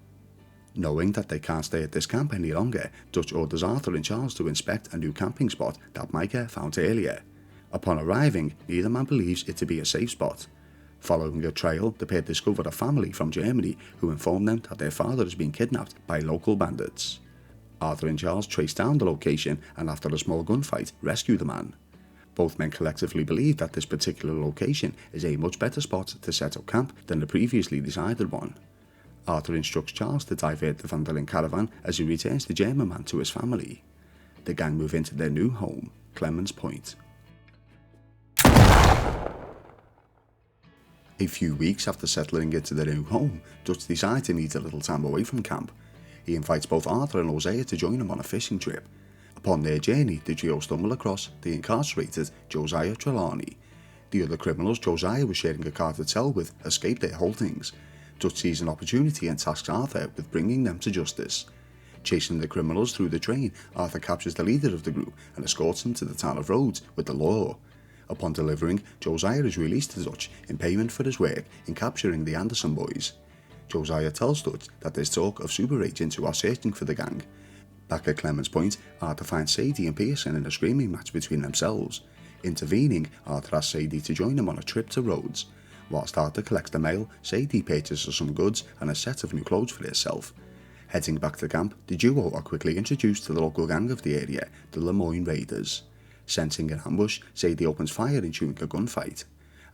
Knowing that they can't stay at this camp any longer, Dutch orders Arthur and Charles to inspect a new camping spot that Micah found earlier. Upon arriving, neither man believes it to be a safe spot. Following a trail, the pair discover a family from Germany who inform them that their father has been kidnapped by local bandits. Arthur and Charles trace down the location and after a small gunfight, rescue the man. Both men collectively believe that this particular location is a much better spot to set up camp than the previously decided one. Arthur instructs Charles to divert the Van der Linde caravan as he returns the German man to his family. The gang move into their new home, Clemens Point. A few weeks after settling into their new home, Dutch decides he needs a little time away from camp. He invites both Arthur and Hosea to join him on a fishing trip. Upon their journey, the trio stumble across the incarcerated Josiah Trelawney. The other criminals Josiah was sharing a car to tell with escaped their holdings. Dutch sees an opportunity and tasks Arthur with bringing them to justice. Chasing the criminals through the train, Arthur captures the leader of the group and escorts him to the town of Rhodes with the law. Upon delivering, Josiah is released to Dutch in payment for his work in capturing the Anderson boys. Josiah tells Dutch that there's talk of super agents who are searching for the gang. Back at Clemens Point, Arthur finds Sadie and Pearson in a screaming match between themselves. Intervening, Arthur asks Sadie to join him on a trip to Rhodes. Whilst Arthur collects the mail, Sadie purchases some goods and a set of new clothes for herself. Heading back to camp, the duo are quickly introduced to the local gang of the area, the Lemoyne Raiders. Sensing an ambush, Sadie opens fire, ensuing a gunfight.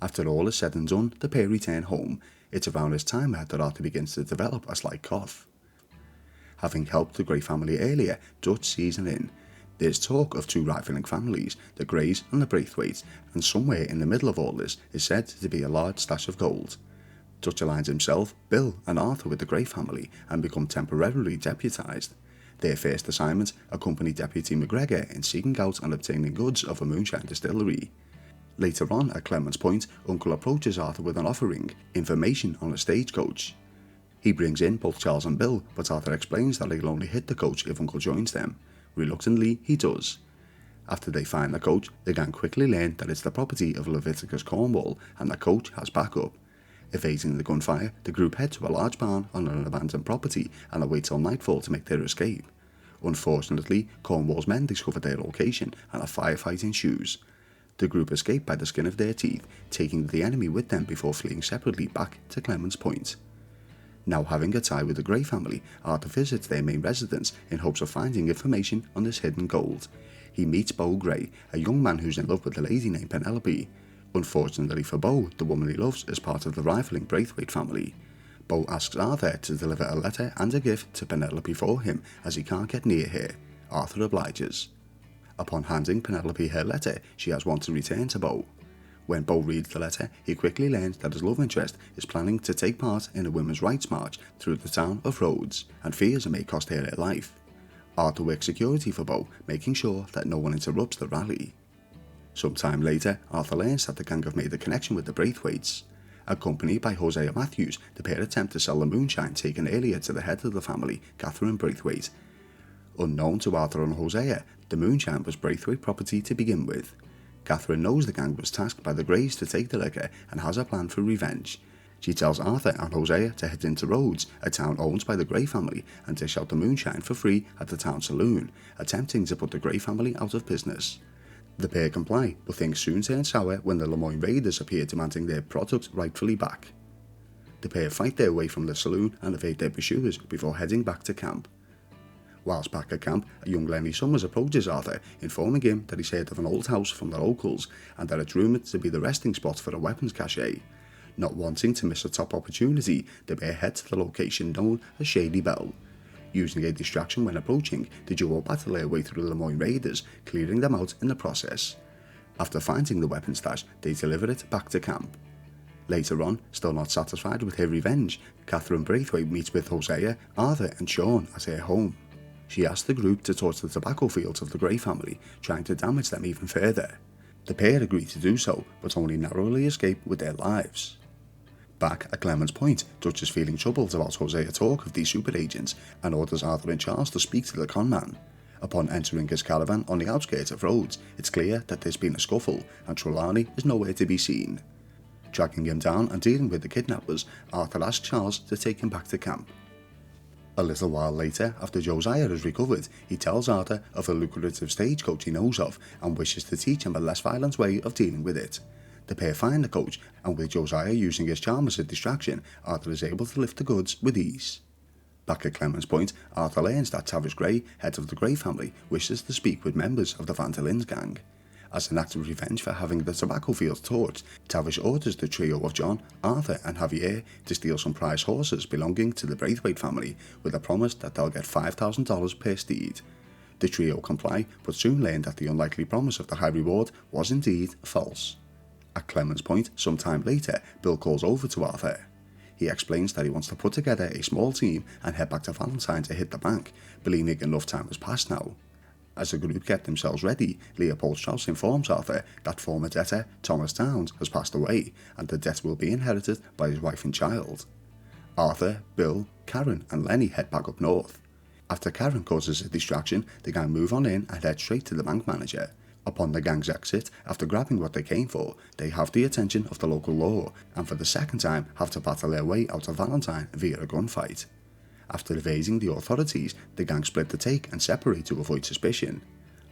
After all is said and done, the pair return home. It's around this time that Arthur begins to develop a slight cough. Having helped the Gray family earlier, Dutch sees an inn. There's talk of two rivaling families, the Grays and the Braithwaites, and somewhere in the middle of all this is said to be a large stash of gold. Dutch aligns himself, Bill and Arthur with the Gray family and become temporarily deputised. Their first assignment accompany Deputy McGregor in seeking out and obtaining goods of a moonshine distillery. Later on at Clemens Point, Uncle approaches Arthur with an offering, information on a stagecoach. He brings in both Charles and Bill, but Arthur explains that he'll only hit the coach if Uncle joins them. Reluctantly, he does. After they find the coach, the gang quickly learn that it's the property of Leviticus Cornwall and the coach has backup. Evading the gunfire, the group head to a large barn on an abandoned property and wait till nightfall to make their escape. Unfortunately, Cornwall's men discover their location and a firefight ensues. The group escape by the skin of their teeth, taking the enemy with them before fleeing separately back to Clemens Point. Now having a tie with the Gray family, Arthur visits their main residence in hopes of finding information on this hidden gold. He meets Beau Gray, a young man who's in love with a lady named Penelope. Unfortunately for Beau, the woman he loves is part of the rivaling Braithwaite family. Beau asks Arthur to deliver a letter and a gift to Penelope for him as he can't get near her. Arthur obliges. Upon handing Penelope her letter, she has one to return to Beau. When Beau reads the letter, he quickly learns that his love interest is planning to take part in a women's rights march through the town of Rhodes, and fears it may cost her her life. Arthur works security for Beau, making sure that no one interrupts the rally. Sometime later, Arthur learns that the gang have made a connection with the Braithwaites. Accompanied by Hosea Matthews, the pair attempt to sell the moonshine taken earlier to the head of the family, Catherine Braithwaite. Unknown to Arthur and Hosea, the moonshine was Braithwaite property to begin with. Catherine knows the gang was tasked by the Greys to take the liquor and has a plan for revenge. She tells Arthur and Hosea to head into Rhodes, a town owned by the Grey family, and dish out the moonshine for free at the town saloon, attempting to put the Grey family out of business. The pair comply, but things soon turn sour when the Lemoyne Raiders appear demanding their product rightfully back. The pair fight their way from the saloon and evade their pursuers before heading back to camp. Whilst back at camp, a young Lenny Summers approaches Arthur, informing him that he's heard of an old house from the locals and that it's rumoured to be the resting spot for a weapons cache. Not wanting to miss a top opportunity, the pair head to the location known as Shady Belle. Using a distraction when approaching, the duo battle their way through the Lemoyne Raiders, clearing them out in the process. After finding the weapon stash, they deliver it back to camp. Later on, still not satisfied with her revenge, Catherine Braithwaite meets with Hosea, Arthur and Sean at her home. She asks the group to torch the tobacco fields of the Grey family, trying to damage them even further. The pair agree to do so, but only narrowly escape with their lives. Back at Clemens Point, Dutch is feeling troubled about Hosea's talk of these super agents and orders Arthur and Charles to speak to the conman. Upon entering his caravan on the outskirts of Rhodes, it's clear that there's been a scuffle and Trelawney is nowhere to be seen. Tracking him down and dealing with the kidnappers, Arthur asks Charles to take him back to camp. A little while later, after Josiah has recovered, he tells Arthur of a lucrative stagecoach he knows of and wishes to teach him a less violent way of dealing with it. The pair find the coach, and with Josiah using his charm as a distraction, Arthur is able to lift the goods with ease. Back at Clemens Point, Arthur learns that Tavish Grey, head of the Grey family, wishes to speak with members of the Linde Gang. As an act of revenge for having the tobacco fields torched, Tavish orders the trio of John, Arthur and Javier to steal some prize horses belonging to the Braithwaite family with a promise that they'll get $5,000 per steed. The trio comply, but soon learn that the unlikely promise of the high reward was indeed false. At Clemens Point, some time later, Bill calls over to Arthur. He explains that he wants to put together a small team and head back to Valentine to hit the bank, believing enough time has passed now. As the group get themselves ready, Leopold Strauss informs Arthur that former debtor Thomas Downs has passed away and the debt will be inherited by his wife and child. Arthur, Bill, Karen and Lenny head back up north. After Karen causes a distraction, the gang move on in and head straight to the bank manager. Upon the gang's exit, after grabbing what they came for, they have the attention of the local law, and for the second time have to battle their way out of Valentine via a gunfight. After evading the authorities, the gang split the take and separate to avoid suspicion.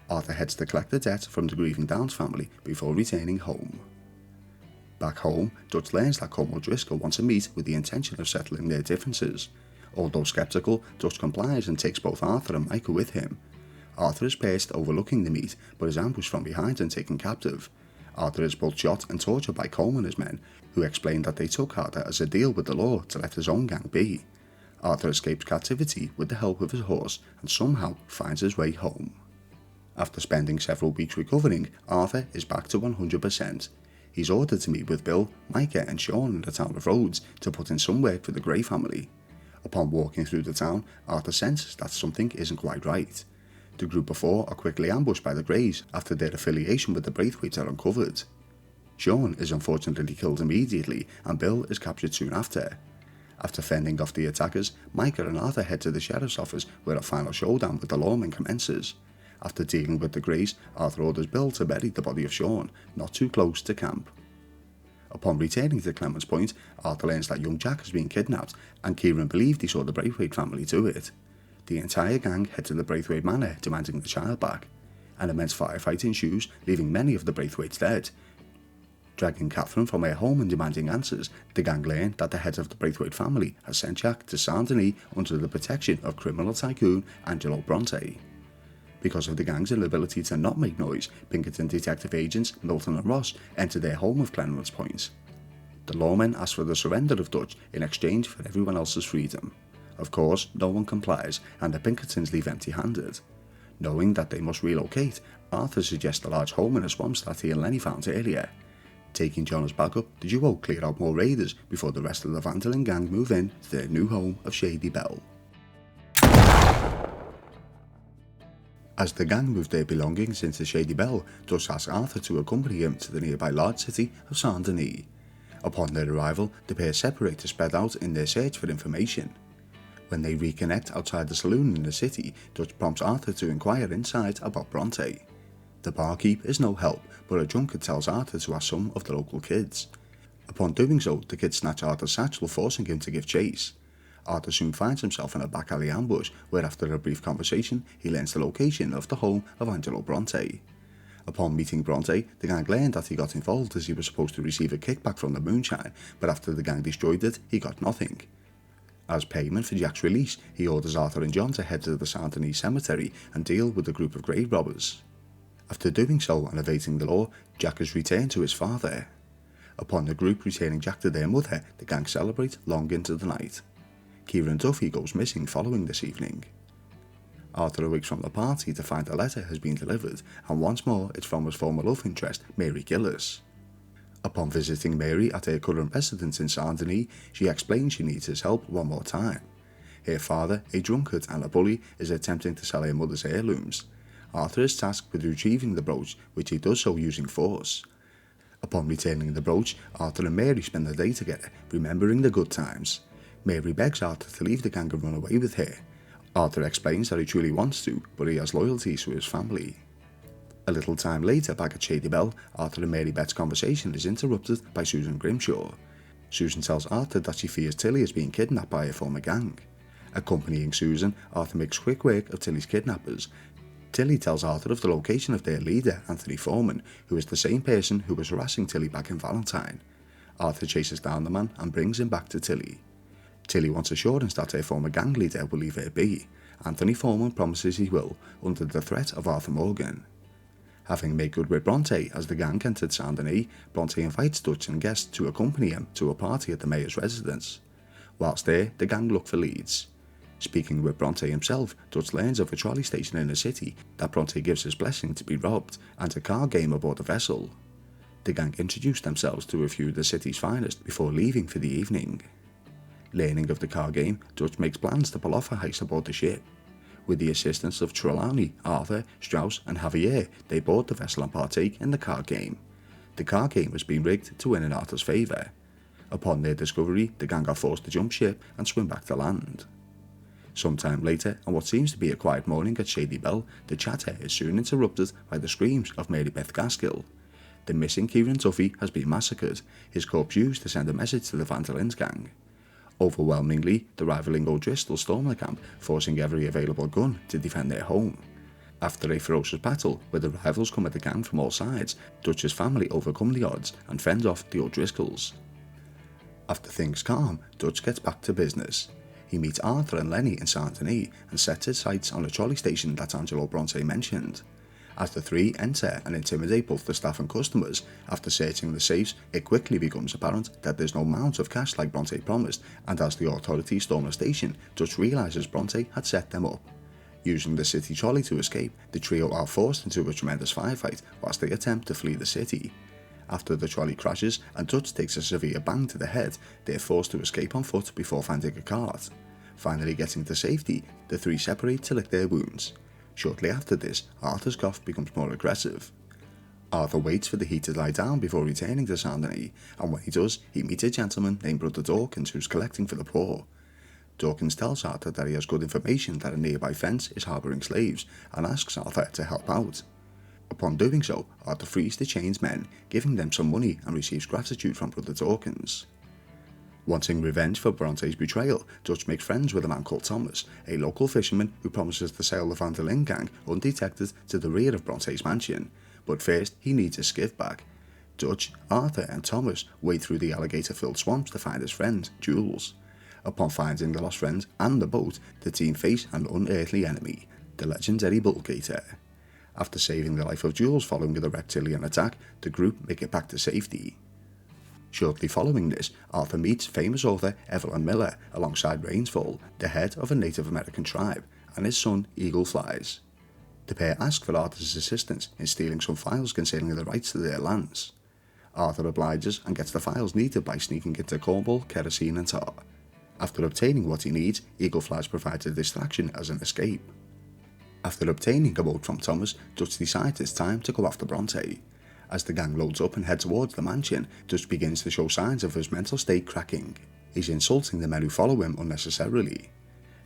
Arthur heads to collect the debt from the grieving Downs family before returning home. Back home, Dutch learns that Colm O'Driscoll wants to meet with the intention of settling their differences. Although skeptical, Dutch complies and takes both Arthur and Micah with him. Arthur is paced overlooking the meet, but is ambushed from behind and taken captive. Arthur is both shot and tortured by Colm and his men, who explain that they took Arthur as a deal with the law to let his own gang be. Arthur escapes captivity with the help of his horse and somehow finds his way home. After spending several weeks recovering, Arthur is back to 100%. He's ordered to meet with Bill, Micah and Sean in the town of Rhodes to put in some work for the Gray family. Upon walking through the town, Arthur senses that something isn't quite right. The group of four are quickly ambushed by the Greys after their affiliation with the Braithwaites are uncovered. Sean is unfortunately killed immediately and Bill is captured soon after. After fending off the attackers, Micah and Arthur head to the sheriff's office where a final showdown with the lawmen commences. After dealing with the Greys, Arthur orders Bill to bury the body of Sean, not too close to camp. Upon returning to Clemens Point, Arthur learns that young Jack has been kidnapped and Kieran believed he saw the Braithwaite family do it. The entire gang head to the Braithwaite manor demanding the child back. An immense firefight ensues, leaving many of the Braithwaites dead. Dragging Catherine from her home and demanding answers, the gang learn that the head of the Braithwaite family has sent Jack to Saint-Denis under the protection of criminal tycoon Angelo Bronte. Because of the gang's inability to not make noise, Pinkerton detective agents Milton and Ross enter their home of Clemens Point. The lawmen ask for the surrender of Dutch in exchange for everyone else's freedom. Of course, no one complies, and the Pinkertons leave empty-handed. Knowing that they must relocate, Arthur suggests a large home in the swamps that he and Lenny found earlier. Taking John as backup, the duo clear out more raiders before the rest of the Van der Linde gang move in to their new home of Shady Belle. As the gang move their belongings into Shady Belle, Dutch asks Arthur to accompany him to the nearby large city of Saint-Denis. Upon their arrival, the pair separate to spread out in their search for information. When they reconnect outside the saloon in the city, Dutch prompts Arthur to inquire inside about Bronte. The barkeep is no help, but a drunkard tells Arthur to ask some of the local kids. Upon doing so, the kids snatch Arthur's satchel, forcing him to give chase. Arthur soon finds himself in a back alley ambush, where after a brief conversation, he learns the location of the home of Angelo Bronte. Upon meeting Bronte, the gang learned that he got involved as he was supposed to receive a kickback from the moonshine, but after the gang destroyed it, he got nothing. As payment for Jack's release, he orders Arthur and John to head to the Saint-Denis cemetery and deal with a group of grave robbers. After doing so and evading the law, Jack is returned to his father. Upon the group returning Jack to their mother, the gang celebrate long into the night. Kieran Duffy goes missing following this evening. Arthur awakes from the party to find a letter has been delivered, and once more it's from his former love interest, Mary Gillis. Upon visiting Mary at her current residence in Saint-Denis, she explains she needs his help one more time. Her father, a drunkard and a bully, is attempting to sell her mother's heirlooms. Arthur is tasked with retrieving the brooch, which he does so using force. Upon returning the brooch, Arthur and Mary spend the day together, remembering the good times. Mary begs Arthur to leave the gang and run away with her. Arthur explains that he truly wants to, but he has loyalties to his family. A little time later, back at Shady Belle, Arthur and Mary Beth's conversation is interrupted by Susan Grimshaw. Susan tells Arthur that she fears Tilly is being kidnapped by a former gang. Accompanying Susan, Arthur makes quick work of Tilly's kidnappers. Tilly tells Arthur of the location of their leader, Anthony Foreman, who is the same person who was harassing Tilly back in Valentine. Arthur chases down the man and brings him back to Tilly. Tilly wants assurance that her former gang leader will leave her be. Anthony Foreman promises he will, under the threat of Arthur Morgan. Having made good with Bronte as the gang entered Saint-Denis, Bronte invites Dutch and guests to accompany him to a party at the mayor's residence. Whilst there, the gang look for leads. Speaking with Bronte himself, Dutch learns of a trolley station in the city that Bronte gives his blessing to be robbed, and a card game aboard the vessel. The gang introduce themselves to a few of the city's finest before leaving for the evening. Learning of the card game, Dutch makes plans to pull off a heist aboard the ship. With the assistance of Trelawney, Arthur, Strauss and Javier, they board the vessel and partake in the card game. The card game has been rigged to win in Arthur's favour. Upon their discovery, the gang are forced to jump ship and swim back to land. Sometime later, on what seems to be a quiet morning at Shady Belle, the chatter is soon interrupted by the screams of Mary Beth Gaskill. The missing Kieran Tuffy has been massacred, his corpse used to send a message to the Linde Gang. Overwhelmingly, the rivaling O'Driscoll storm the camp, forcing every available gun to defend their home. After a ferocious battle, where the rivals come at the gang from all sides, Dutch's family overcome the odds and fend off the O'Driscolls. After things calm, Dutch gets back to business. He meets Arthur and Lenny in Saint Denis and sets his sights on a trolley station that Angelo Bronte mentioned. As the three enter and intimidate both the staff and customers, after searching the safes, it quickly becomes apparent that there's no amount of cash like Bronte promised, and as the authorities storm the station, Dutch realises Bronte had set them up. Using the city trolley to escape, the trio are forced into a tremendous firefight whilst they attempt to flee the city. After the trolley crashes and Dutch takes a severe bang to the head, they are forced to escape on foot before finding a cart. Finally getting to safety, the three separate to lick their wounds. Shortly after this, Arthur's cough becomes more aggressive. Arthur waits for the heat to die down before returning to Saint Denis, and when he does, he meets a gentleman named Brother Dawkins who's collecting for the poor. Dawkins tells Arthur that he has good information that a nearby fence is harbouring slaves, and asks Arthur to help out. Upon doing so, Arthur frees the chained men, giving them some money and receives gratitude from Brother Dawkins. Wanting revenge for Bronte's betrayal, Dutch makes friends with a man called Thomas, a local fisherman who promises to sail the Linde Gang undetected to the rear of Bronte's mansion, but first he needs his skiff back. Dutch, Arthur and Thomas wade through the alligator-filled swamps to find his friend, Jules. Upon finding the lost friend and the boat, the team face an unearthly enemy, the legendary Bullgator. After saving the life of Jules following the reptilian attack, the group make it back to safety. Shortly following this, Arthur meets famous author Evelyn Miller alongside Rainsfall, the head of a Native American tribe, and his son Eagle Flies. The pair ask for Arthur's assistance in stealing some files concerning the rights to their lands. Arthur obliges and gets the files needed by sneaking into Cornwall, kerosene and tar. After obtaining what he needs, Eagle Flies provides a distraction as an escape. After obtaining a boat from Thomas, Dutch decides it's time to go after Bronte. As the gang loads up and head towards the mansion, Dutch begins to show signs of his mental state cracking. He's insulting the men who follow him unnecessarily.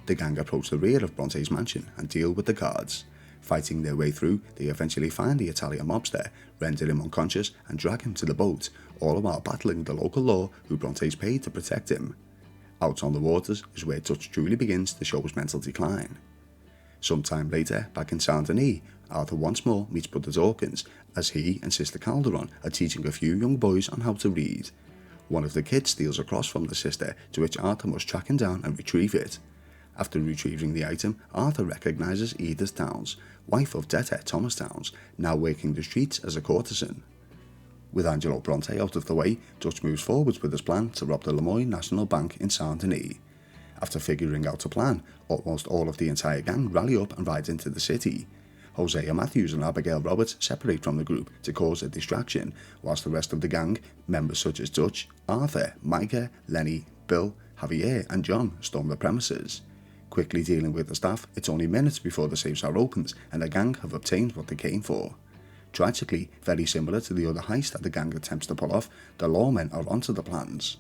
The gang approach the rear of Bronte's mansion and deal with the guards. Fighting their way through, they eventually find the Italian mobster, render him unconscious and drag him to the boat, all while battling the local law who Bronte's paid to protect him. Out on the waters is where Dutch truly begins to show his mental decline. Sometime later, back in Saint Denis, Arthur once more meets Brother Dawkins, as he and Sister Calderon are teaching a few young boys on how to read. One of the kids steals a cross from the sister, to which Arthur must track him down and retrieve it. After retrieving the item, Arthur recognises Edith Downs, wife of debtor Thomas Downs, now working the streets as a courtesan. With Angelo Bronte out of the way, Dutch moves forwards with his plan to rob the Lemoyne National Bank in Saint Denis. After figuring out a plan, almost all of the entire gang rally up and ride into the city. Hosea Matthews and Abigail Roberts separate from the group to cause a distraction, whilst the rest of the gang, members such as Dutch, Arthur, Micah, Lenny, Bill, Javier and John storm the premises. Quickly dealing with the staff, it's only minutes before the safes are opened and the gang have obtained what they came for. Tragically, very similar to the other heist that the gang attempts to pull off, the lawmen are onto the plans.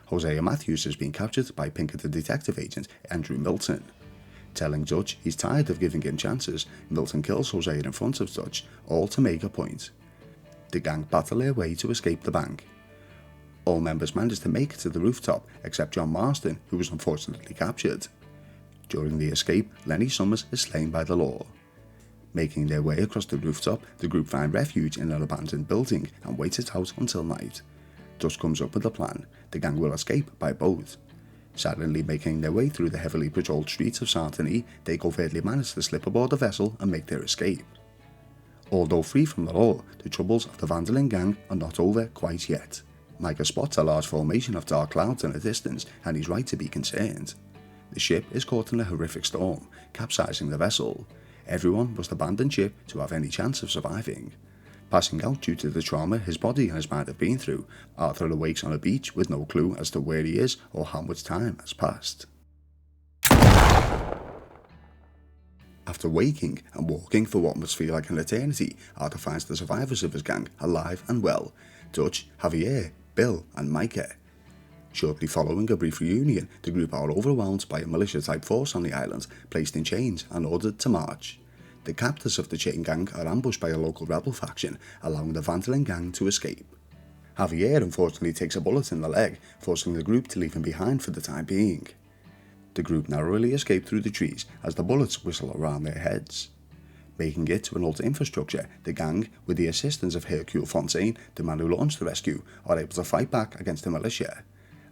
Hosea Matthews has been captured by Pinkerton detective agent Andrew Milton. Telling Dutch he's tired of giving him chances, Milton kills Hosea in front of Dutch, all to make a point. The gang battle their way to escape the bank. All members manage to make it to the rooftop, except John Marston, who was unfortunately captured. During the escape, Lenny Summers is slain by the law. Making their way across the rooftop, the group find refuge in an abandoned building and wait it out until night. Dutch comes up with a plan. The gang will escape by boat. Silently making their way through the heavily patrolled streets of Saint Denis, they covertly manage to slip aboard the vessel and make their escape. Although free from the law, the troubles of the Linde Gang are not over quite yet. Micah spots a large formation of dark clouds in the distance and he's right to be concerned. The ship is caught in a horrific storm, capsizing the vessel. Everyone must abandon ship to have any chance of surviving. Passing out due to the trauma his body and his mind have been through, Arthur awakes on a beach with no clue as to where he is or how much time has passed. After waking and walking for what must feel like an eternity, Arthur finds the survivors of his gang alive and well: Dutch, Javier, Bill and Micah. Shortly following a brief reunion, the group are overwhelmed by a militia-type force on the island, placed in chains and ordered to march. The captors of the chain gang are ambushed by a local rebel faction, allowing the Linde Gang to escape. Javier unfortunately takes a bullet in the leg, forcing the group to leave him behind for the time being. The group narrowly escape through the trees as the bullets whistle around their heads. Making it to an old infrastructure, the gang, with the assistance of Hercule Fontaine, the man who launched the rescue, are able to fight back against the militia.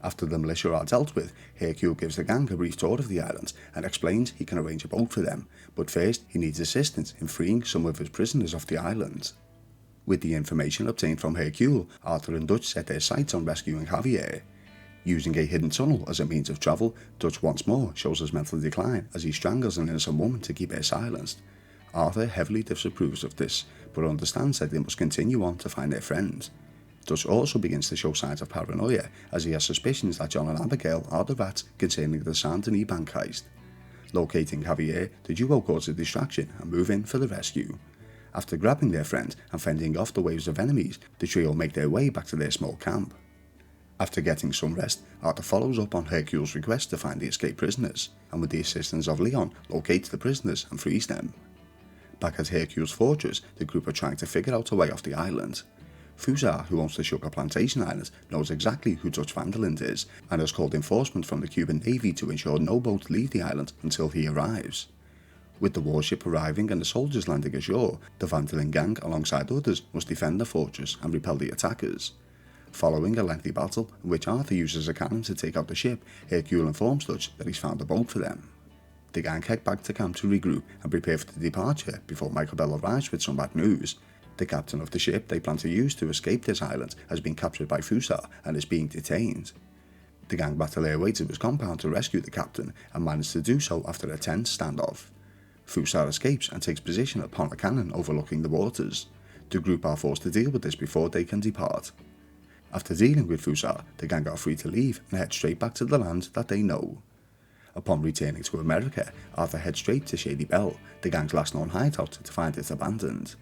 After the militia are dealt with, Hercule gives the gang a brief tour of the island and explains he can arrange a boat for them, but first he needs assistance in freeing some of his prisoners off the island. With the information obtained from Hercule, Arthur and Dutch set their sights on rescuing Javier. Using a hidden tunnel as a means of travel, Dutch once more shows his mental decline as he strangles an innocent woman to keep her silenced. Arthur heavily disapproves of this, but understands that they must continue on to find their friend. Dutch also begins to show signs of paranoia as he has suspicions that John and Abigail are the rats concerning the Saint Denis bank heist. Locating Javier, the duo cause a distraction and move in for the rescue. After grabbing their friend and fending off the waves of enemies, the trio make their way back to their small camp. After getting some rest, Arthur follows up on Hercule's request to find the escaped prisoners, and with the assistance of Leon, locates the prisoners and frees them. Back at Hercule's fortress, the group are trying to figure out a way off the island. Fusar, who owns the Sugar Plantation Island, knows exactly who Dutch Van der Linde is, and has called enforcement from the Cuban Navy to ensure no boats leave the island until he arrives. With the warship arriving and the soldiers landing ashore, the Van der Linde Gang, alongside others, must defend the fortress and repel the attackers. Following a lengthy battle, in which Arthur uses a cannon to take out the ship, Hercule informs Dutch that he's found a boat for them. The gang head back to camp to regroup and prepare for the departure before Michael Bell arrives with some bad news. The captain of the ship they plan to use to escape this island has been captured by Fusar and is being detained. The gang battle their way to his compound to rescue the captain and manage to do so after a tense standoff. Fusar escapes and takes position upon a cannon overlooking the waters. The group are forced to deal with this before they can depart. After dealing with Fusar, the gang are free to leave and head straight back to the land that they know. Upon returning to America, Arthur heads straight to Shady Belle, the gang's last known hideout, to find it abandoned.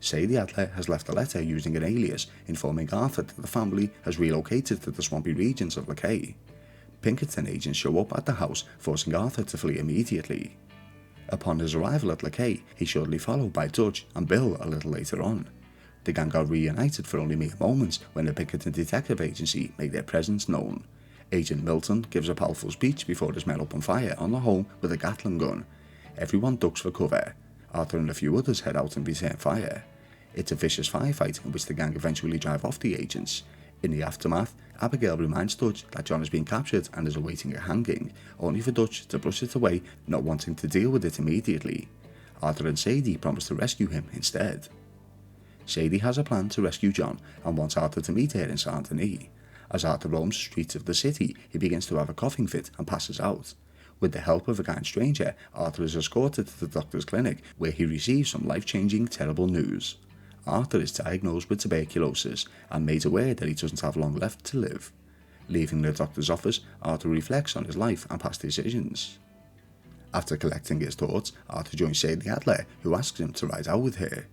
Sadie Adler has left a letter using an alias, informing Arthur that the family has relocated to the swampy regions of Lakay. Pinkerton agents show up at the house, forcing Arthur to flee immediately. Upon his arrival at Lakay, he's shortly followed by Dutch and Bill a little later on. The gang are reunited for only mere moments when the Pinkerton Detective Agency make their presence known. Agent Milton gives a powerful speech before his men open fire on the home with a Gatling gun. Everyone ducks for cover. Arthur and a few others head out and return fire. It's a vicious firefight in which the gang eventually drive off the agents. In the aftermath, Abigail reminds Dutch that John has been captured and is awaiting a hanging, only for Dutch to brush it away, not wanting to deal with it immediately. Arthur and Sadie promise to rescue him instead. Sadie has a plan to rescue John and wants Arthur to meet her in Saint Denis. As Arthur roams the streets of the city, he begins to have a coughing fit and passes out. With the help of a kind stranger, Arthur is escorted to the doctor's clinic, where he receives some life-changing, terrible news. Arthur is diagnosed with tuberculosis and made aware that he doesn't have long left to live. Leaving the doctor's office, Arthur reflects on his life and past decisions. After collecting his thoughts, Arthur joins Sadie Adler, who asks him to ride out with her.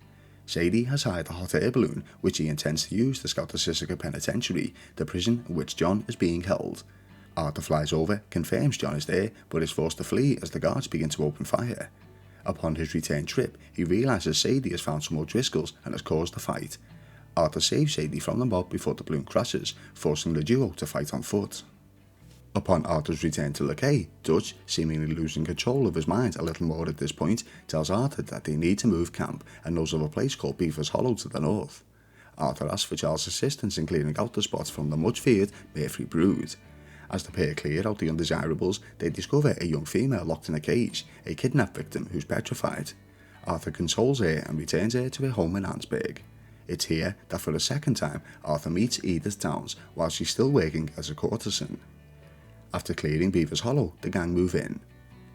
Sadie has hired a hot air balloon, which he intends to use to scout the Sisika Penitentiary, the prison in which John is being held. Arthur flies over, confirms John is there, but is forced to flee as the guards begin to open fire. Upon his return trip, he realises Sadie has found some O'Driscolls and has caused a fight. Arthur saves Sadie from the mob before the balloon crashes, forcing the duo to fight on foot. Upon Arthur's return to Lakay, Dutch, seemingly losing control of his mind a little more at this point, tells Arthur that they need to move camp and knows of a place called Beaver's Hollow to the north. Arthur asks for Charles' assistance in clearing out the spots from the much-feared Murphy brood. As the pair clear out the undesirables, they discover a young female locked in a cage, a kidnapped victim who's petrified. Arthur consoles her and returns her to her home in Ansberg. It's here that for the second time, Arthur meets Edith Downs while she's still working as a courtesan. After clearing Beaver's Hollow, the gang move in.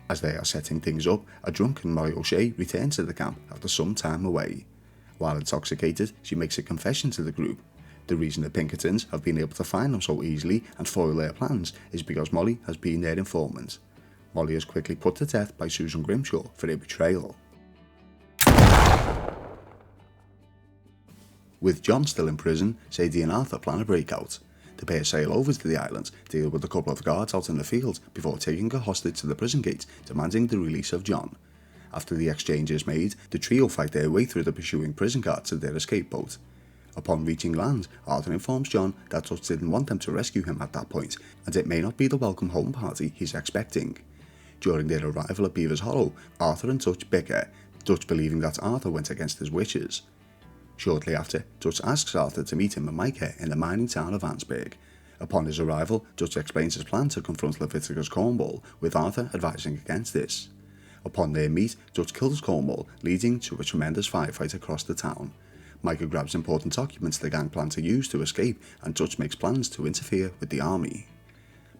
As they are setting things up, a drunken Molly O'Shea returns to the camp after some time away. While intoxicated, she makes a confession to the group. The reason the Pinkertons have been able to find them so easily and foil their plans is because Molly has been their informant. Molly is quickly put to death by Susan Grimshaw for her betrayal. With John still in prison, Sadie and Arthur plan a breakout. the pair sail over to the island, deal with a couple of guards out in the field before taking a hostage to the prison gate, demanding the release of John. After the exchange is made, the trio fight their way through the pursuing prison guards to their escape boat. Upon reaching land, Arthur informs John that Dutch didn't want them to rescue him at that point, and it may not be the welcome home party he's expecting. During their arrival at Beaver's Hollow, Arthur and Dutch bicker, Dutch believing that Arthur went against his wishes. Shortly after, Dutch asks Arthur to meet him and Micah in the mining town of Ansberg. Upon his arrival, Dutch explains his plan to confront Leviticus Cornwall, with Arthur advising against this. Upon their meet, Dutch kills Cornwall, leading to a tremendous firefight across the town. Micah grabs important documents the gang plan to use to escape, and Dutch makes plans to interfere with the army.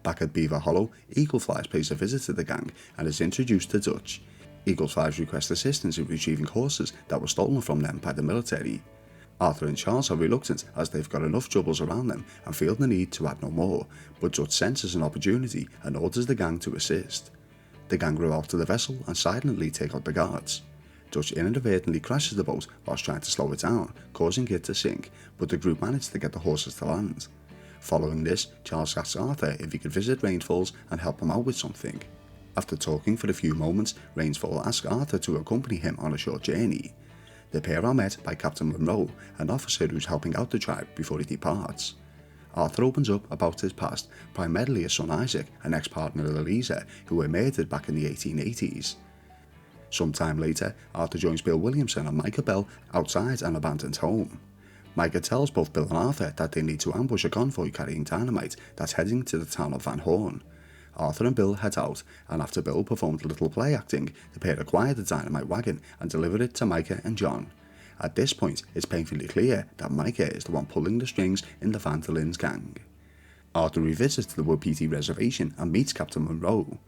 Back at Beaver Hollow, Eagle Flies pays a visit to the gang and is introduced to Dutch. Eagle Flies request assistance in retrieving horses that were stolen from them by the military. Arthur and Charles are reluctant as they've got enough troubles around them and feel the need to add no more, but Dutch senses an opportunity and orders the gang to assist. The gang row out to the vessel and silently take out the guards. Dutch inadvertently crashes the boat whilst trying to slow it down, causing it to sink, but the group manage to get the horses to land. Following this, Charles asks Arthur if he could visit Rainfalls and help him out with something. After talking for a few moments, Rainfall asks Arthur to accompany him on a short journey. The pair are met by Captain Monroe, an officer who's helping out the tribe before he departs. Arthur opens up about his past, primarily his son Isaac and ex-partner Eliza, who were murdered back in the 1880s. Sometime later, Arthur joins Bill Williamson and Micah Bell outside an abandoned home. Micah tells both Bill and Arthur that they need to ambush a convoy carrying dynamite that's heading to the town of Van Horn. Arthur and Bill head out, and after Bill performed a little play acting, the pair acquire the dynamite wagon and deliver it to Micah and John. At this point, it's painfully clear that Micah is the one pulling the strings in the Linde Gang. Arthur revisits the Wapiti reservation and meets Captain Monroe.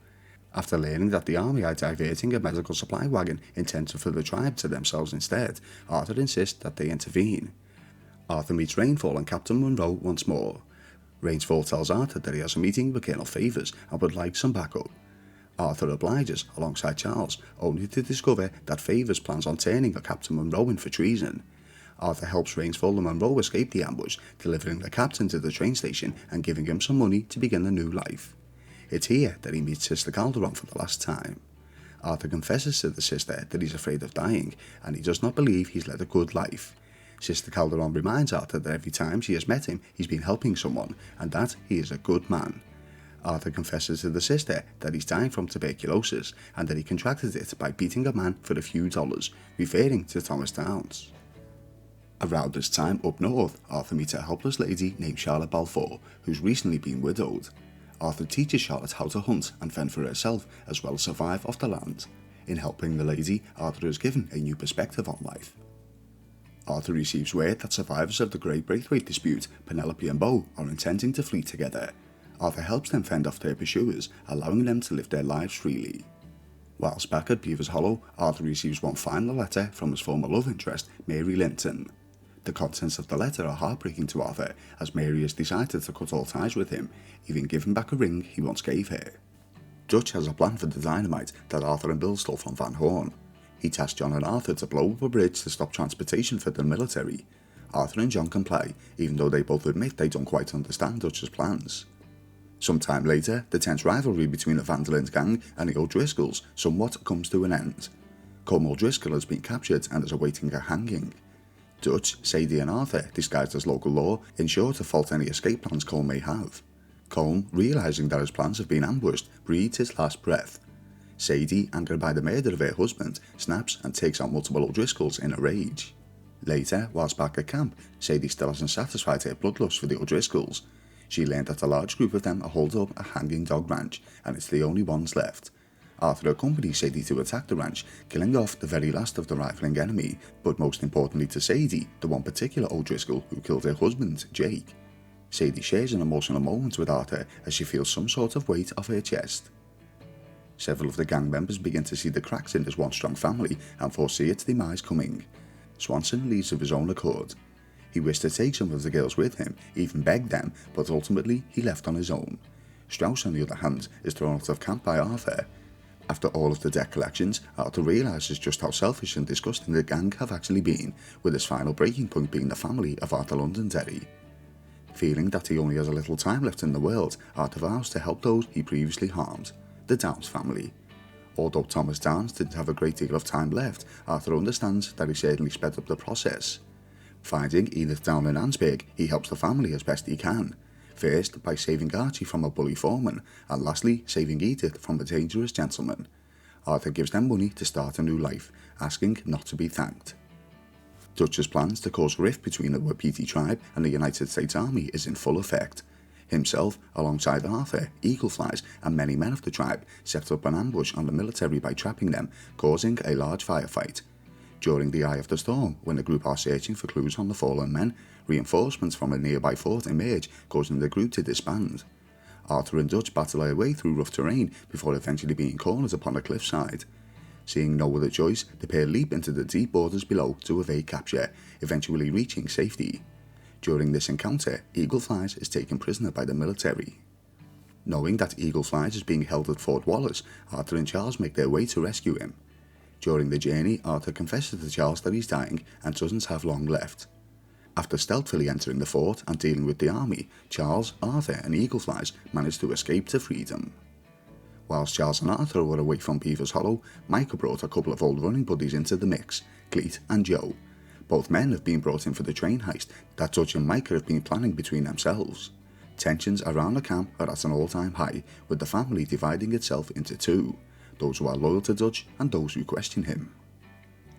After learning that the army are diverting a medical supply wagon intended for the tribe to themselves instead, Arthur insists that they intervene. Arthur meets Rainfall and Captain Monroe once more. Rainfall tells Arthur that he has a meeting with Colonel Favors and would like some backup. Arthur obliges alongside Charles, only to discover that Favors plans on turning Captain Monroe in for treason. Arthur helps Rainfall and Monroe escape the ambush, delivering the captain to the train station and giving him some money to begin a new life. It's here that he meets Sister Calderon for the last time. Arthur confesses to the sister that he's afraid of dying, and he does not believe he's led a good life. Sister Calderon reminds Arthur that every time she has met him, he's been helping someone, and that he is a good man. Arthur confesses to the sister that he's dying from tuberculosis, and that he contracted it by beating a man for a few dollars, referring to Thomas Downs. Around this time up north, Arthur meets a helpless lady named Charlotte Balfour, who's recently been widowed. Arthur teaches Charlotte how to hunt and fend for herself, as well as survive off the land. In helping the lady, Arthur is given a new perspective on life. Arthur receives word that survivors of the Great Braithwaite dispute, Penelope and Beau, are intending to flee together. Arthur helps them fend off their pursuers, allowing them to live their lives freely. Whilst back at Beaver's Hollow, Arthur receives one final letter from his former love interest, Mary Linton. The contents of the letter are heartbreaking to Arthur, as Mary has decided to cut all ties with him, even giving back a ring he once gave her. Dutch has a plan for the dynamite that Arthur and Bill stole from Van Horn. He tasks John and Arthur to blow up a bridge to stop transportation for the military. Arthur and John comply, even though they both admit they don't quite understand Dutch's plans. Sometime later, the tense rivalry between the Linde Gang and the O'Driscolls somewhat comes to an end. Colm O'Driscoll has been captured and is awaiting a hanging. Dutch, Sadie and Arthur, disguised as local law, ensure to fault any escape plans Colm may have. Colm, realising that his plans have been ambushed, breathes his last breath. Sadie, angered by the murder of her husband, snaps and takes out multiple O'Driscolls in a rage. Later, whilst back at camp, Sadie still hasn't satisfied her bloodlust for the O'Driscolls. She learned that a large group of them are holed up a hanging dog ranch, and it's the only ones left. Arthur accompanies Sadie to attack the ranch, killing off the very last of the rivaling enemy, but most importantly to Sadie, the one particular O'Driscoll who killed her husband, Jake. Sadie shares an emotional moment with Arthur as she feels some sort of weight off her chest. Several of the gang members begin to see the cracks in this one-strong family and foresee its demise coming. Swanson leaves of his own accord. He wished to take some of the girls with him, even begged them, but ultimately he left on his own. Strauss, on the other hand, is thrown out of camp by Arthur. After all of the debt collections, Arthur realises just how selfish and disgusting the gang have actually been, with his final breaking point being the family of Arthur Londonderry. Feeling that he only has a little time left in the world, Arthur vows to help those he previously harmed, the Downs family. Although Thomas Downs didn't have a great deal of time left, Arthur understands that he certainly sped up the process. Finding Edith down in Ansburg, he helps the family as best he can. First, by saving Archie from a bully foreman, and lastly, saving Edith from a dangerous gentleman. Arthur gives them money to start a new life, asking not to be thanked. Dutch's plans to cause a rift between the Wapiti tribe and the United States Army is in full effect. Himself, alongside Arthur, Eagle Flies, and many men of the tribe, set up an ambush on the military by trapping them, causing a large firefight. During the eye of the storm, when the group are searching for clues on the fallen men, reinforcements from a nearby fort emerge, causing the group to disband. Arthur and Dutch battle their way through rough terrain before eventually being cornered upon a cliffside. Seeing no other choice, the pair leap into the deep waters below to evade capture, eventually reaching safety. During this encounter, Eagle Flies is taken prisoner by the military. Knowing that Eagle Flies is being held at Fort Wallace, Arthur and Charles make their way to rescue him. During the journey, Arthur confesses to Charles that he's dying and doesn't have long left. After stealthily entering the fort and dealing with the army, Charles, Arthur and Eagle Flies manage to escape to freedom. Whilst Charles and Arthur were away from Beaver's Hollow, Micah brought a couple of old running buddies into the mix, Cleet and Joe. Both men have been brought in for the train heist that Dutch and Micah have been planning between themselves. Tensions around the camp are at an all-time high, with the family dividing itself into two, those who are loyal to Dutch and those who question him.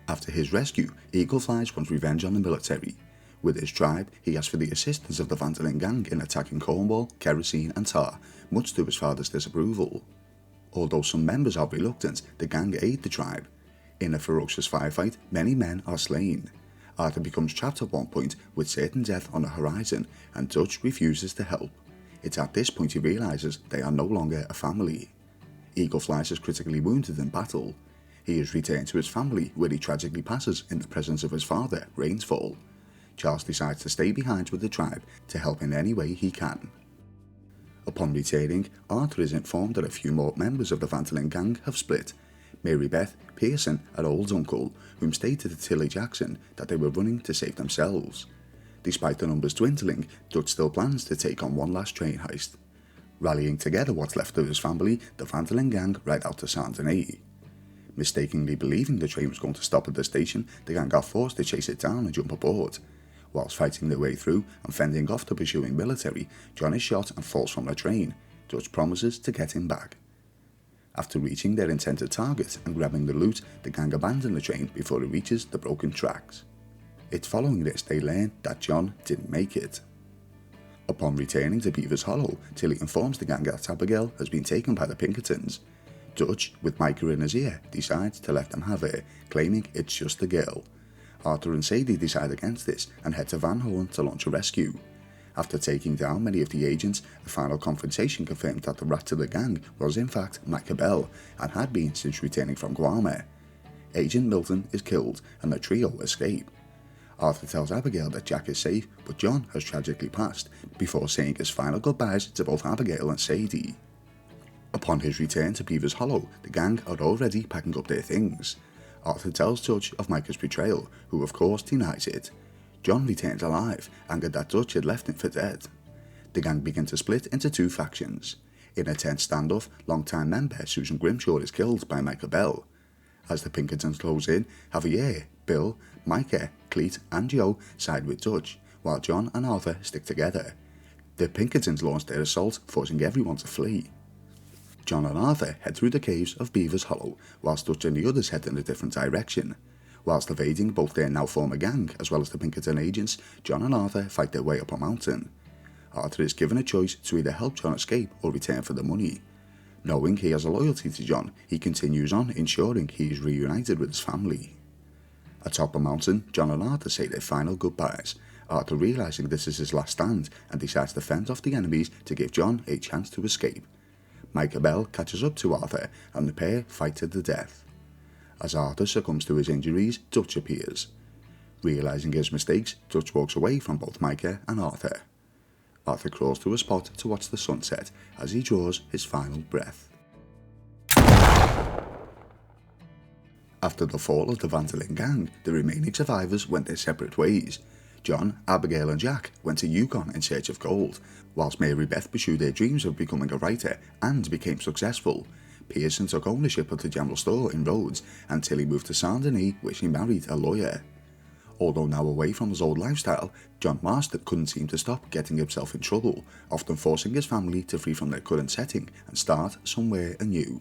After his rescue, Eagle Flies wants revenge on the military. With his tribe, he asks for the assistance of the Linde Gang in attacking Cornwall, Kerosene and Tar, much to his father's disapproval. Although some members are reluctant, the gang aid the tribe. In a ferocious firefight, many men are slain. Arthur becomes trapped at one point with certain death on the horizon, and Dutch refuses to help. It's at this point he realises they are no longer a family. Eagle Flies is critically wounded in battle. He is returned to his family, where he tragically passes in the presence of his father, Rainsfall. Charles decides to stay behind with the tribe to help in any way he can. Upon returning, Arthur is informed that a few more members of the Linde Gang have split. Mary Beth, Pearson and Old Uncle, whom stated to Tilly Jackson that they were running to save themselves. Despite the numbers dwindling, Dutch still plans to take on one last train heist. Rallying together what's left of his family, the Linde Gang ride out to Saint-Denis. Mistakenly believing the train was going to stop at the station, the gang are forced to chase it down and jump aboard. Whilst fighting their way through and fending off the pursuing military, John is shot and falls from the train. Dutch promises to get him back. After reaching their intended target and grabbing the loot, the gang abandon the train before it reaches the broken tracks. It's following this they learn that John didn't make it. Upon returning to Beaver's Hollow, Tilly informs the gang that Abigail has been taken by the Pinkertons. Dutch, with Micah in his ear, decides to let them have her, claiming it's just a girl. Arthur and Sadie decide against this and head to Van Horn to launch a rescue. After taking down many of the agents, a final confrontation confirmed that the rat to the gang was in fact Micah Belle and had been since returning from Guarma. Agent Milton is killed and the trio escape. Arthur tells Abigail that Jack is safe, but John has tragically passed, before saying his final goodbyes to both Abigail and Sadie. Upon his return to Beaver's Hollow, the gang are already packing up their things. Arthur tells Dutch of Micah's betrayal, who of course denies it. John returns alive, angered that Dutch had left him for dead. The gang begin to split into two factions. In a tense standoff, longtime member Susan Grimshaw is killed by Micah Belle. As the Pinkertons close in, Javier, Bill, Micah, Cleet and Joe side with Dutch, while John and Arthur stick together. The Pinkertons launch their assault, forcing everyone to flee. John and Arthur head through the caves of Beaver's Hollow, whilst Dutch and the others head in a different direction. Whilst evading both their now former gang as well as the Pinkerton agents, John and Arthur fight their way up a mountain. Arthur is given a choice to either help John escape or return for the money. Knowing he has a loyalty to John, he continues on, ensuring he is reunited with his family. Atop the mountain, John and Arthur say their final goodbyes, Arthur realising this is his last stand and decides to fend off the enemies to give John a chance to escape. Micah Belle catches up to Arthur and the pair fight to the death. As Arthur succumbs to his injuries, Dutch appears. Realising his mistakes, Dutch walks away from both Micah and Arthur. Arthur crawls to a spot to watch the sunset as he draws his final breath. After the fall of the Linde Gang, the remaining survivors went their separate ways. John, Abigail and Jack went to Yukon in search of gold, whilst Mary Beth pursued their dreams of becoming a writer and became successful. Pearson took ownership of the general store in Rhodes, and Tilly moved to Saint-Denis, where she married a lawyer. Although now away from his old lifestyle, John Marston couldn't seem to stop getting himself in trouble, often forcing his family to flee from their current setting and start somewhere anew.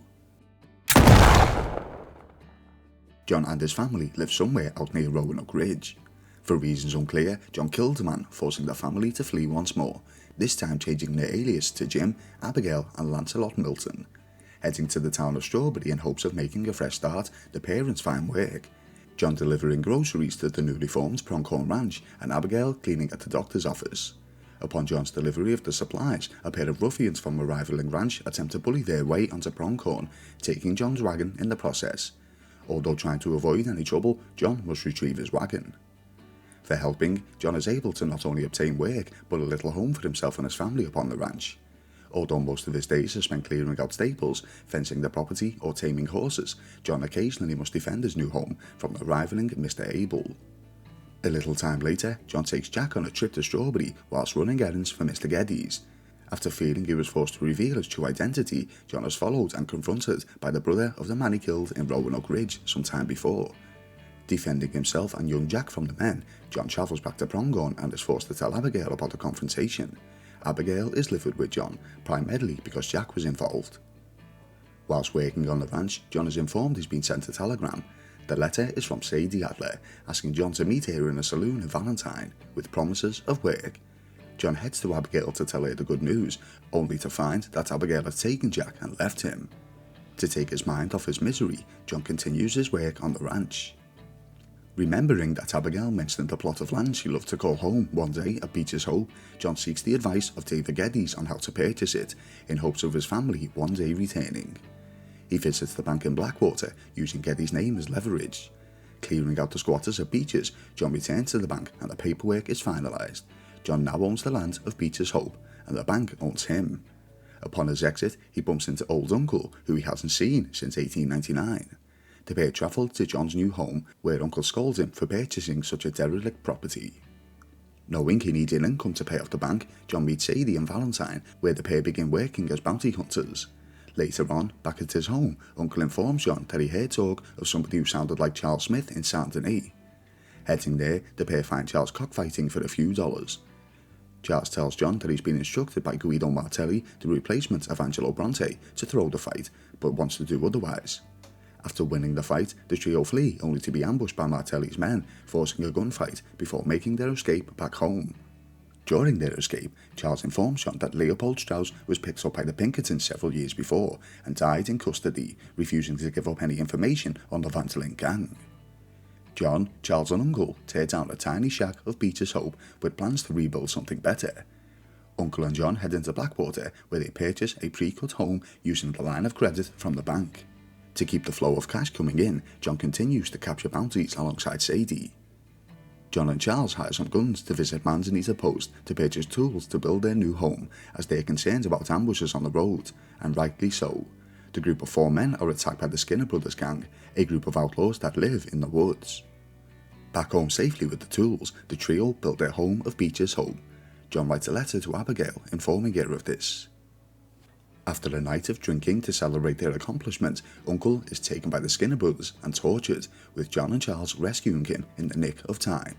John and his family lived somewhere out near Roanoke Ridge. For reasons unclear, John killed the man, forcing the family to flee once more, this time changing their alias to Jim, Abigail and Lancelot Milton. Heading to the town of Strawberry in hopes of making a fresh start, the parents find work. John delivering groceries to the newly formed Pronghorn Ranch, and Abigail cleaning at the doctor's office. Upon John's delivery of the supplies, a pair of ruffians from a rivaling ranch attempt to bully their way onto Pronghorn, taking John's wagon in the process. Although trying to avoid any trouble, John must retrieve his wagon. For helping, John is able to not only obtain work, but a little home for himself and his family upon the ranch. Although most of his days are spent clearing out stables, fencing the property or taming horses, John occasionally must defend his new home from the rivaling Mr. Abel. A little time later, John takes Jack on a trip to Strawberry whilst running errands for Mr. Geddes. After feeling he was forced to reveal his true identity, John is followed and confronted by the brother of the man he killed in Roanoke Ridge some time before. Defending himself and young Jack from the men, John travels back to Pronghorn and is forced to tell Abigail about the confrontation. Abigail is livid with John, primarily because Jack was involved. Whilst working on the ranch, John is informed he's been sent a telegram. The letter is from Sadie Adler, asking John to meet her in a saloon in Valentine, with promises of work. John heads to Abigail to tell her the good news, only to find that Abigail has taken Jack and left him. To take his mind off his misery, John continues his work on the ranch. Remembering that Abigail mentioned the plot of land she loved to call home one day at Beecher's Hope, John seeks the advice of David Geddes on how to purchase it, in hopes of his family one day returning. He visits the bank in Blackwater, using Geddes' name as leverage. Clearing out the squatters at Beecher's, John returns to the bank and the paperwork is finalised. John now owns the land of Beecher's Hope, and the bank owns him. Upon his exit, he bumps into old Uncle, who he hasn't seen since 1899. The pair travel to John's new home, where Uncle scolds him for purchasing such a derelict property. Knowing he needs an income to pay off the bank, John meets Sadie and Valentine, where the pair begin working as bounty hunters. Later on, back at his home, Uncle informs John that he heard talk of somebody who sounded like Charles Smith in Saint-Denis. Heading there, the pair find Charles cockfighting for a few dollars. Charles tells John that he's been instructed by Guido Martelli, the replacement of Angelo Bronte, to throw the fight, but wants to do otherwise. After winning the fight, the trio flee, only to be ambushed by Martelli's men, forcing a gunfight before making their escape back home. During their escape, Charles informs John that Leopold Strauss was picked up by the Pinkertons several years before and died in custody, refusing to give up any information on the Linde Gang. John, Charles and Uncle tear down a tiny shack of Beecher's Hope with plans to rebuild something better. Uncle and John head into Blackwater, where they purchase a pre-cut home using the line of credit from the bank. To keep the flow of cash coming in, John continues to capture bounties alongside Sadie. John and Charles hire some guns to visit Manzanita Post to purchase tools to build their new home, as they are concerned about ambushes on the road, and rightly so. The group of 4 men are attacked by the Skinner Brothers gang, a group of outlaws that live in the woods. Back home safely with the tools, the trio built their home of Beecher's Hope. John writes a letter to Abigail informing her of this. After a night of drinking to celebrate their accomplishment, Uncle is taken by the Skinner Brothers and tortured, with John and Charles rescuing him in the nick of time.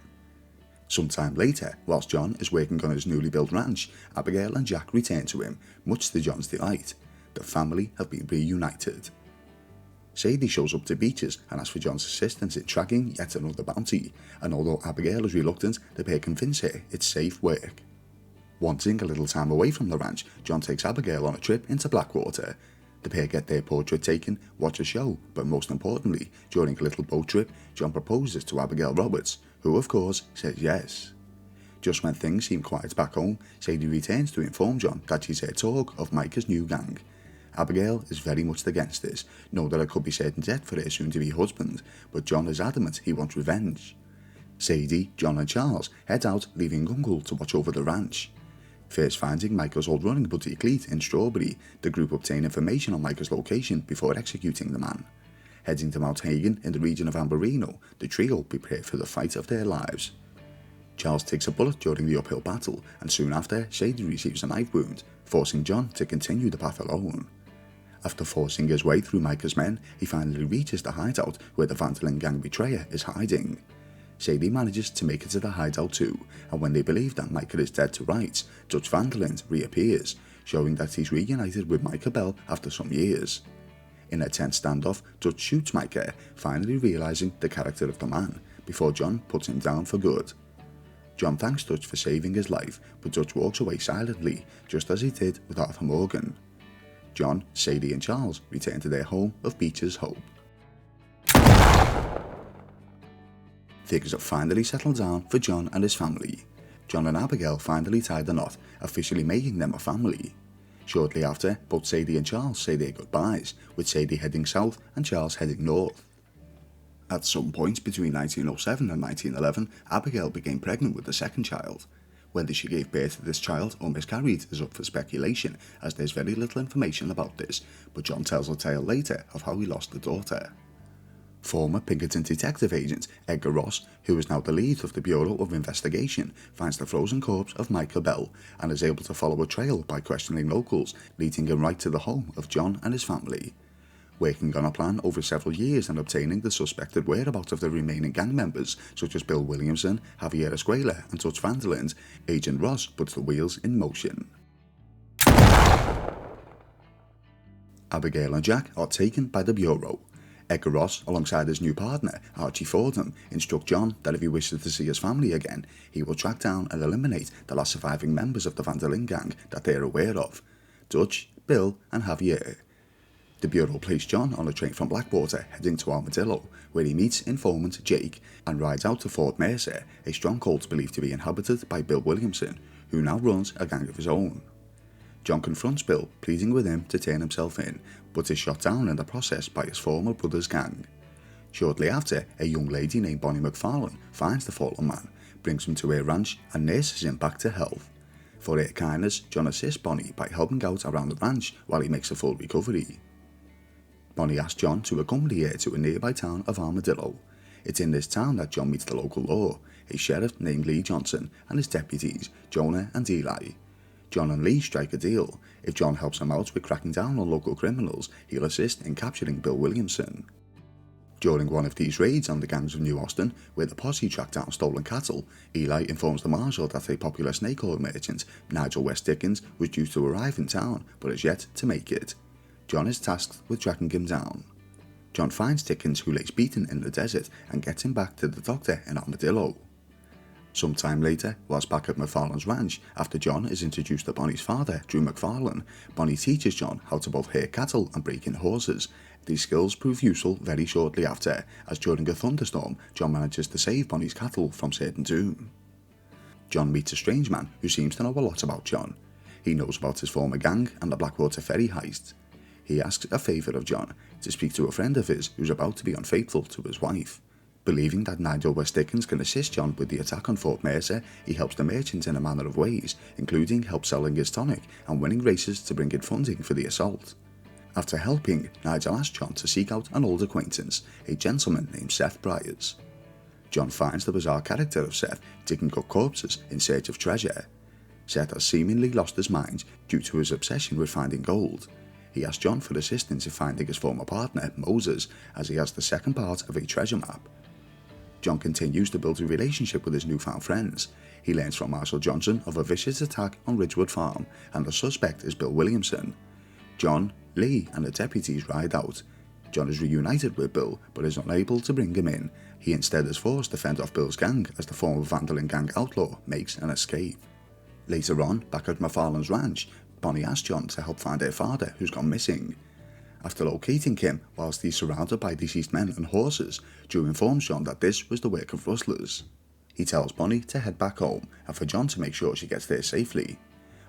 Sometime later, whilst John is working on his newly built ranch, Abigail and Jack return to him, much to John's delight. The family have been reunited. Sadie shows up to Beecher's and asks for John's assistance in tracking yet another bounty, and although Abigail is reluctant, the pair convince her it's safe work. Wanting a little time away from the ranch, John takes Abigail on a trip into Blackwater. The pair get their portrait taken, watch a show, but most importantly, during a little boat trip, John proposes to Abigail Roberts, who of course says yes. Just when things seem quiet back home, Sadie returns to inform John that she's heard talk of Micah's new gang. Abigail is very much against this, knowing that it could be certain death for her soon-to-be husband, but John is adamant he wants revenge. Sadie, John and Charles head out, leaving Uncle to watch over the ranch. First finding Micah's old running buddy Cleet in Strawberry, the group obtain information on Micah's location before executing the man. Heading to Mount Hagen in the region of Amberino, the trio prepare for the fight of their lives. Charles takes a bullet during the uphill battle, and soon after, Shady receives a knife wound, forcing John to continue the path alone. After forcing his way through Micah's men, he finally reaches the hideout where the Linde Gang betrayer is hiding. Shady manages to make it to the hideout too, and when they believe that Micah is dead to rights, Dutch Vanderlinde reappears, showing that he's reunited with Micah Belle after some years. In a tense standoff, Dutch shoots Micah, finally realising the character of the man, before John puts him down for good. John thanks Dutch for saving his life, but Dutch walks away silently, just as he did with Arthur Morgan. John, Sadie and Charles return to their home of Beecher's Hope. Things have finally settled down for John and his family. John and Abigail finally tie the knot, officially making them a family. Shortly after, both Sadie and Charles say their goodbyes, with Sadie heading south and Charles heading north. At some point between 1907 and 1911, Abigail became pregnant with the second child. Whether she gave birth to this child or miscarried is up for speculation, as there's very little information about this, but John tells a tale later of how he lost the daughter. Former Pinkerton detective agent Edgar Ross, who is now the lead of the Bureau of Investigation, finds the frozen corpse of Micah Belle and is able to follow a trail by questioning locals, leading him right to the home of John and his family. Working on a plan over several years and obtaining the suspected whereabouts of the remaining gang members, such as Bill Williamson, Javier Escuela and Dutch Vanderlinde, Agent Ross puts the wheels in motion. Abigail and Jack are taken by the Bureau. Edgar Ross, alongside his new partner, Archie Fordham, instruct John that if he wishes to see his family again, he will track down and eliminate the last surviving members of the Linde Gang that they are aware of: Dutch, Bill and Javier. The Bureau placed John on a train from Blackwater heading to Armadillo, where he meets informant Jake and rides out to Fort Mercer, a stronghold believed to be inhabited by Bill Williamson, who now runs a gang of his own. John confronts Bill, pleading with him to turn himself in, but is shot down in the process by his former brother's gang. Shortly after, a young lady named Bonnie McFarlane finds the fallen man, brings him to her ranch and nurses him back to health. For her kindness, John assists Bonnie by helping out around the ranch while he makes a full recovery. Bonnie asks John to accompany her to a nearby town of Armadillo. It's in this town that John meets the local law, a sheriff named Lee Johnson and his deputies, Jonah and Eli. John and Lee strike a deal. If John helps him out with cracking down on local criminals, he'll assist in capturing Bill Williamson. During one of these raids on the gangs of New Austin, where the posse tracked down stolen cattle, Eli informs the marshal that a popular snake oil merchant, Nigel West Dickens, was due to arrive in town, but is yet to make it. John is tasked with tracking him down. John finds Dickens, who lays beaten in the desert, and gets him back to the doctor in Armadillo. Sometime later, whilst back at McFarlane's ranch, after John is introduced to Bonnie's father, Drew McFarlane, Bonnie teaches John how to both hare cattle and break in horses. These skills prove useful very shortly after, as during a thunderstorm, John manages to save Bonnie's cattle from certain doom. John meets a strange man who seems to know a lot about John. He knows about his former gang and the Blackwater ferry heist. He asks a favour of John, to speak to a friend of his who's about to be unfaithful to his wife. Believing that Nigel West Dickens can assist John with the attack on Fort Mercer, he helps the merchant in a manner of ways, including help selling his tonic and winning races to bring in funding for the assault. After helping, Nigel asks John to seek out an old acquaintance, a gentleman named Seth Briars. John finds the bizarre character of Seth digging up corpses in search of treasure. Seth has seemingly lost his mind due to his obsession with finding gold. He asks John for assistance in finding his former partner, Moses, as he has the second part of a treasure map. John continues to build a relationship with his newfound friends. He learns from Marshal Johnson of a vicious attack on Ridgewood Farm, and the suspect is Bill Williamson. John, Lee, and the deputies ride out. John is reunited with Bill, but is unable to bring him in. He instead is forced to fend off Bill's gang as the former Linde Gang outlaw makes an escape. Later on, back at McFarlane's ranch, Bonnie asks John to help find her father, who's gone missing. After locating him, whilst he's surrounded by deceased men and horses, Drew informs John that this was the work of rustlers. He tells Bonnie to head back home, and for John to make sure she gets there safely.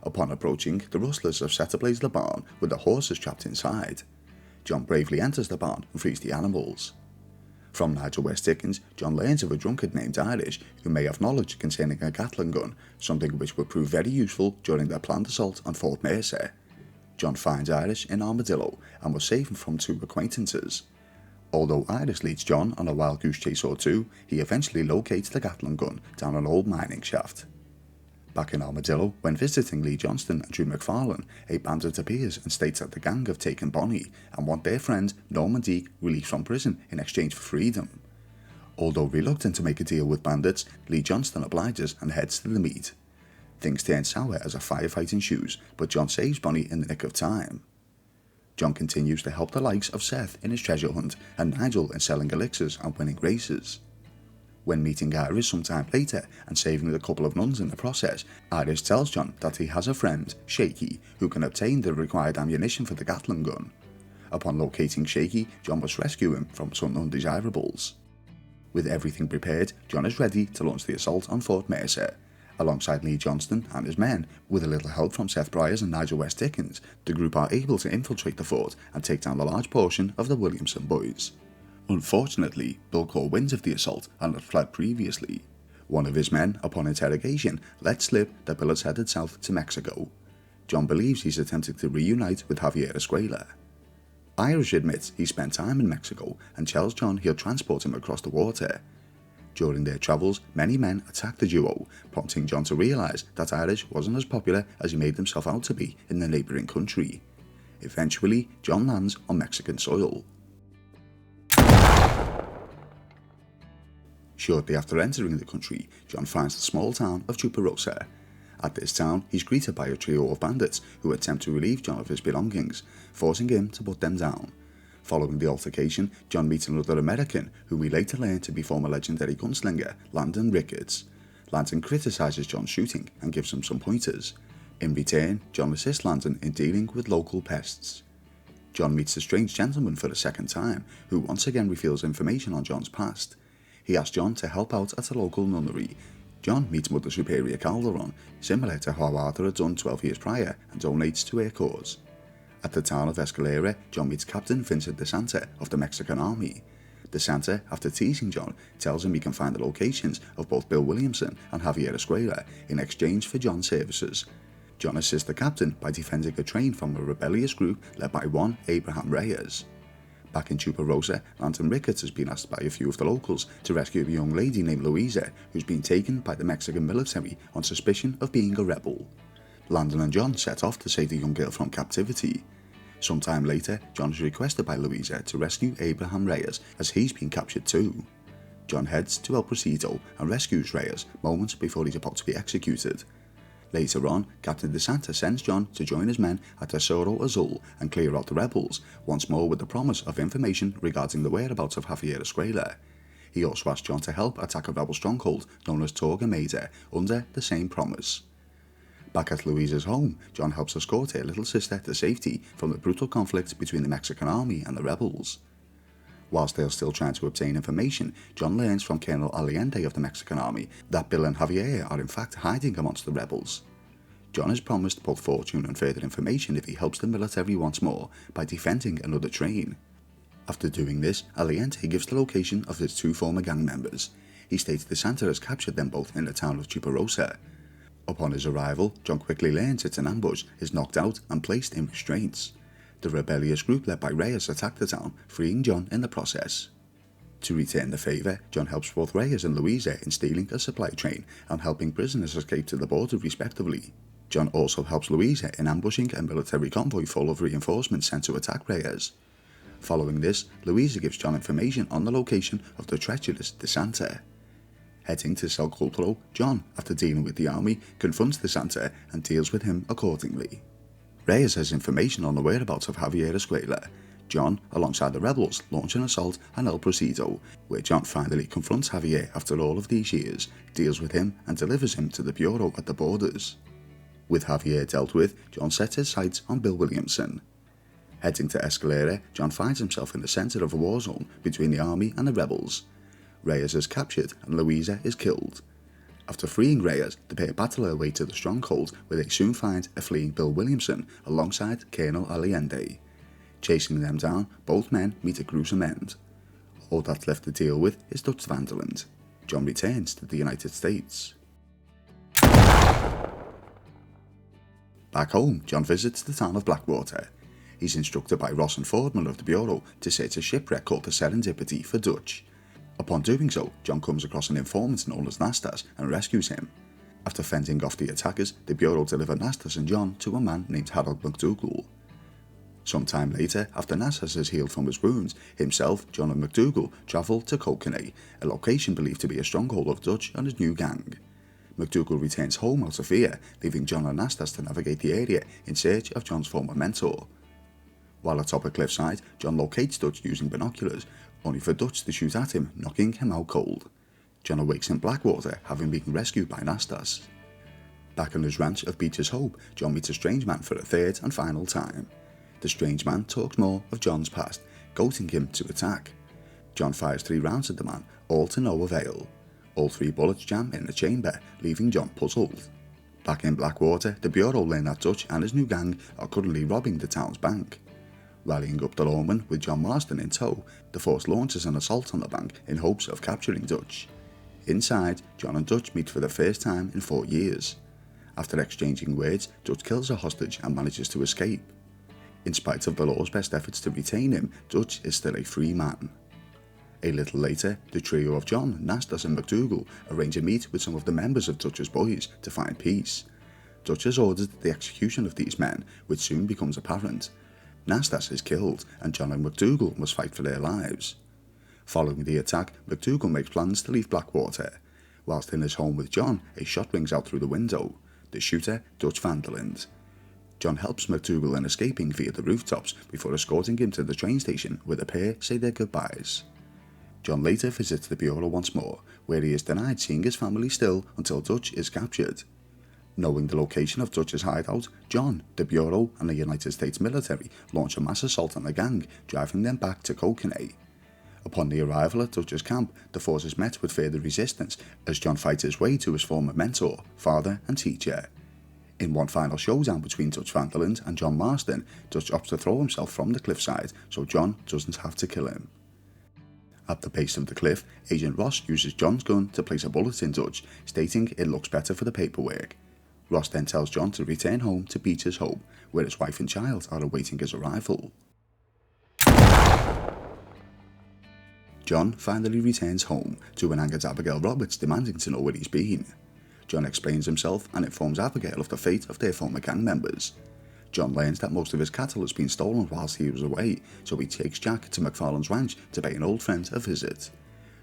Upon approaching, the rustlers have set ablaze the barn with the horses trapped inside. John bravely enters the barn and frees the animals. From Nigel West Dickens, John learns of a drunkard named Irish who may have knowledge concerning a Gatling gun, something which would prove very useful during their planned assault on Fort Mercer. John finds Irish in Armadillo and will save him from two acquaintances. Although Iris leads John on a wild goose chase or two, he eventually locates the Gatling gun down an old mining shaft. Back in Armadillo, when visiting Lee Johnston and Drew McFarlane, a bandit appears and states that the gang have taken Bonnie and want their friend Norman Deek released from prison in exchange for freedom. Although reluctant to make a deal with bandits, Lee Johnston obliges and heads to the meet. Things turn sour as a firefight ensues, but John saves Bonnie in the nick of time. John continues to help the likes of Seth in his treasure hunt and Nigel in selling elixirs and winning races. When meeting Iris sometime later and saving a couple of nuns in the process, Iris tells John that he has a friend, Shaky, who can obtain the required ammunition for the Gatling gun. Upon locating Shaky, John must rescue him from some undesirables. With everything prepared, John is ready to launch the assault on Fort Mercer. Alongside Lee Johnston and his men, with a little help from Seth Bryers and Nigel West Dickens, the group are able to infiltrate the fort and take down a large portion of the Williamson boys. Unfortunately, Bill Core wins of the assault and had fled previously. One of his men, upon interrogation, let slip that Bill is headed south to Mexico. John believes he's attempting to reunite with Javier Escuela. Irish admits he spent time in Mexico and tells John he'll transport him across the water. During their travels, many men attack the duo, prompting John to realise that Irish wasn't as popular as he made himself out to be in the neighbouring country. Eventually, John lands on Mexican soil. Shortly after entering the country, John finds the small town of Chuparosa. At this town, he's greeted by a trio of bandits who attempt to relieve John of his belongings, forcing him to put them down. Following the altercation, John meets another American, whom we later learn to be former legendary gunslinger Landon Ricketts. Landon criticises John's shooting and gives him some pointers. In return, John assists Landon in dealing with local pests. John meets the strange gentleman for the second time, who once again reveals information on John's past. He asks John to help out at a local nunnery. John meets Mother Superior Calderon, similar to how Arthur had done 12 years prior, and donates to her cause. At the town of Escalera, John meets Captain Vincent DeSanta of the Mexican Army. DeSanta, after teasing John, tells him he can find the locations of both Bill Williamson and Javier Escuela in exchange for John's services. John assists the captain by defending a train from a rebellious group led by one Abraham Reyes. Back in Chuparosa, Landon Ricketts has been asked by a few of the locals to rescue a young lady named Louisa, who's been taken by the Mexican military on suspicion of being a rebel. Landon and John set off to save the young girl from captivity. Sometime later, John is requested by Louisa to rescue Abraham Reyes, as he's been captured too. John heads to El Presidio and rescues Reyes moments before he's about to be executed. Later on, Captain DeSanta sends John to join his men at Tesoro Azul and clear out the rebels, once more with the promise of information regarding the whereabouts of Javier Escuela. He also asks John to help attack a rebel stronghold known as Torquemada under the same promise. Back at Louisa's home, John helps escort her little sister to safety from the brutal conflict between the Mexican army and the rebels. Whilst they're still trying to obtain information, John learns from Colonel Allende of the Mexican army that Bill and Javier are in fact hiding amongst the rebels. John is promised both fortune and further information if he helps the military once more by defending another train. After doing this, Allende gives the location of his two former gang members. He states DeSanta has captured them both in the town of Chuparosa. Upon his arrival, John quickly learns it's an ambush, is knocked out and placed in restraints. The rebellious group led by Reyes attack the town, freeing John in the process. To return the favour, John helps both Reyes and Louisa in stealing a supply train and helping prisoners escape to the border respectively. John also helps Louisa in ambushing a military convoy full of reinforcements sent to attack Reyes. Following this, Louisa gives John information on the location of the treacherous DeSanta. Heading to Sel Colter, John, after dealing with the army, confronts DeSanta and deals with him accordingly. Reyes has information on the whereabouts of Javier Escuela. John, alongside the rebels, launch an assault on El Presidio, where John finally confronts Javier after all of these years, deals with him and delivers him to the bureau at the borders. With Javier dealt with, John sets his sights on Bill Williamson. Heading to Escalera, John finds himself in the centre of a war zone between the army and the rebels. Reyes is captured and Louisa is killed. After freeing Reyes, the pair battle their way to the stronghold, where they soon find a fleeing Bill Williamson alongside Colonel Allende. Chasing them down, both men meet a gruesome end. All that's left to deal with is Dutch Vanderland. John returns to the United States. Back home, John visits the town of Blackwater. he's instructed by Ross and Fordman of the Bureau to search a shipwreck called the Serendipity for Dutch. Upon doing so, John comes across an informant known as Nastas and rescues him. After fending off the attackers, the Bureau deliver Nastas and John to a man named Harold McDougall. Sometime later, after Nastas has healed from his wounds, himself, John and McDougall travel to Colter, a location believed to be a stronghold of Dutch and his new gang. McDougall returns home out of fear, leaving John and Nastas to navigate the area in search of John's former mentor. While atop a cliffside, John locates Dutch using binoculars, only for Dutch to shoot at him, knocking him out cold. John awakes in Blackwater, having been rescued by Nastas. Back on his ranch of Beecher's Hope, John meets a strange man for a third and final time. The strange man talks more of John's past, goading him to attack. John fires 3 rounds at the man, all to no avail. All 3 bullets jam in the chamber, leaving John puzzled. Back in Blackwater, the Bureau learn that Dutch and his new gang are currently robbing the town's bank. Rallying up the lawmen with John Marston in tow, the force launches an assault on the bank in hopes of capturing Dutch. Inside, John and Dutch meet for the first time in 4 years. After exchanging words, Dutch kills a hostage and manages to escape. In spite of the law's best efforts to retain him, Dutch is still a free man. A little later, the trio of John, Nastas and McDougall arrange a meet with some of the members of Dutch's boys to find peace. Dutch has ordered the execution of these men, which soon becomes apparent. Nastas is killed, and John and McDougall must fight for their lives. Following the attack, McDougall makes plans to leave Blackwater. Whilst in his home with John, a shot rings out through the window. The shooter, Dutch van der Linde. John helps McDougall in escaping via the rooftops before escorting him to the train station where the pair say their goodbyes. John later visits the Bureau once more, where he is denied seeing his family still until Dutch is captured. Knowing the location of Dutch's hideout, John, the Bureau and the United States military launch a mass assault on the gang, driving them back to Colter. Upon the arrival at Dutch's camp, the force is met with further resistance as John fights his way to his former mentor, father and teacher. In one final showdown between Dutch van der Linde and John Marston, Dutch opts to throw himself from the cliffside so John doesn't have to kill him. At the base of the cliff, Agent Ross uses John's gun to place a bullet in Dutch, stating it looks better for the paperwork. Ross then tells John to return home to Beecher's Hope, where his wife and child are awaiting his arrival. John finally returns home to an angered Abigail Roberts demanding to know where he's been. John explains himself and informs Abigail of the fate of their former gang members. John learns that most of his cattle has been stolen whilst he was away, so he takes Jack to McFarlane's ranch to pay an old friend a visit.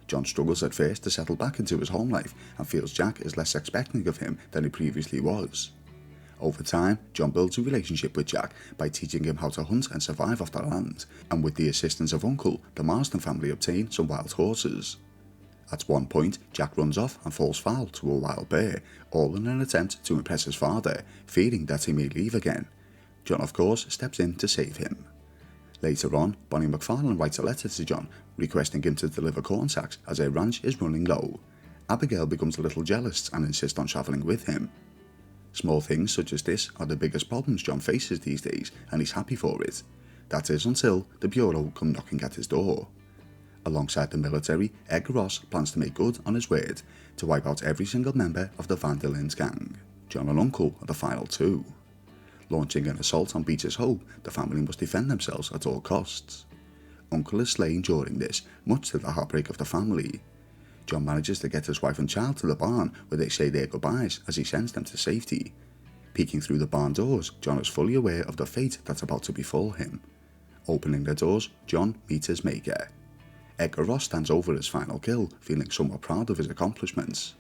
John struggles at first to settle back into his home life and feels Jack is less expecting of him than he previously was. Over time, John builds a relationship with Jack by teaching him how to hunt and survive off the land, and with the assistance of Uncle, the Marston family obtain some wild horses. At one point, Jack runs off and falls foul to a wild bear, all in an attempt to impress his father, fearing that he may leave again. John, of course, steps in to save him. Later on, Bonnie McFarlane writes a letter to John, requesting him to deliver corn sacks as their ranch is running low. Abigail becomes a little jealous and insists on travelling with him. Small things such as this are the biggest problems John faces these days, and he's happy for it. That is until the Bureau come knocking at his door. Alongside the military, Edgar Ross plans to make good on his word to wipe out every single member of the van der Linde gang. John and Uncle are the final two. Launching an assault on Beecher's Hope, the family must defend themselves at all costs. Uncle is slain during this, much to the heartbreak of the family. John manages to get his wife and child to the barn where they say their goodbyes as he sends them to safety. Peeking through the barn doors, John is fully aware of the fate that's about to befall him. Opening the doors, John meets his maker. Edgar Ross stands over his final kill, feeling somewhat proud of his accomplishments.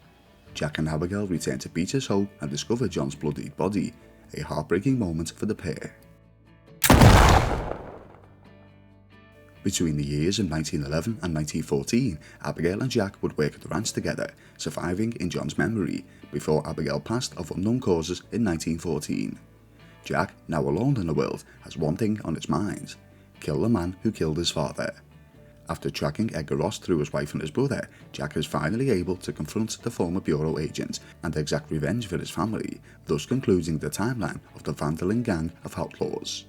Jack and Abigail return to Beecher's Hope and discover John's bloodied body, a heartbreaking moment for the pair. Between the years of 1911 and 1914, Abigail and Jack would work at the ranch together, surviving in John's memory, before Abigail passed of unknown causes in 1914. Jack, now alone in the world, has one thing on his mind: kill the man who killed his father. After tracking Edgar Ross through his wife and his brother, Jack is finally able to confront the former Bureau agent and exact revenge for his family, thus concluding the timeline of the van der Linde gang of outlaws.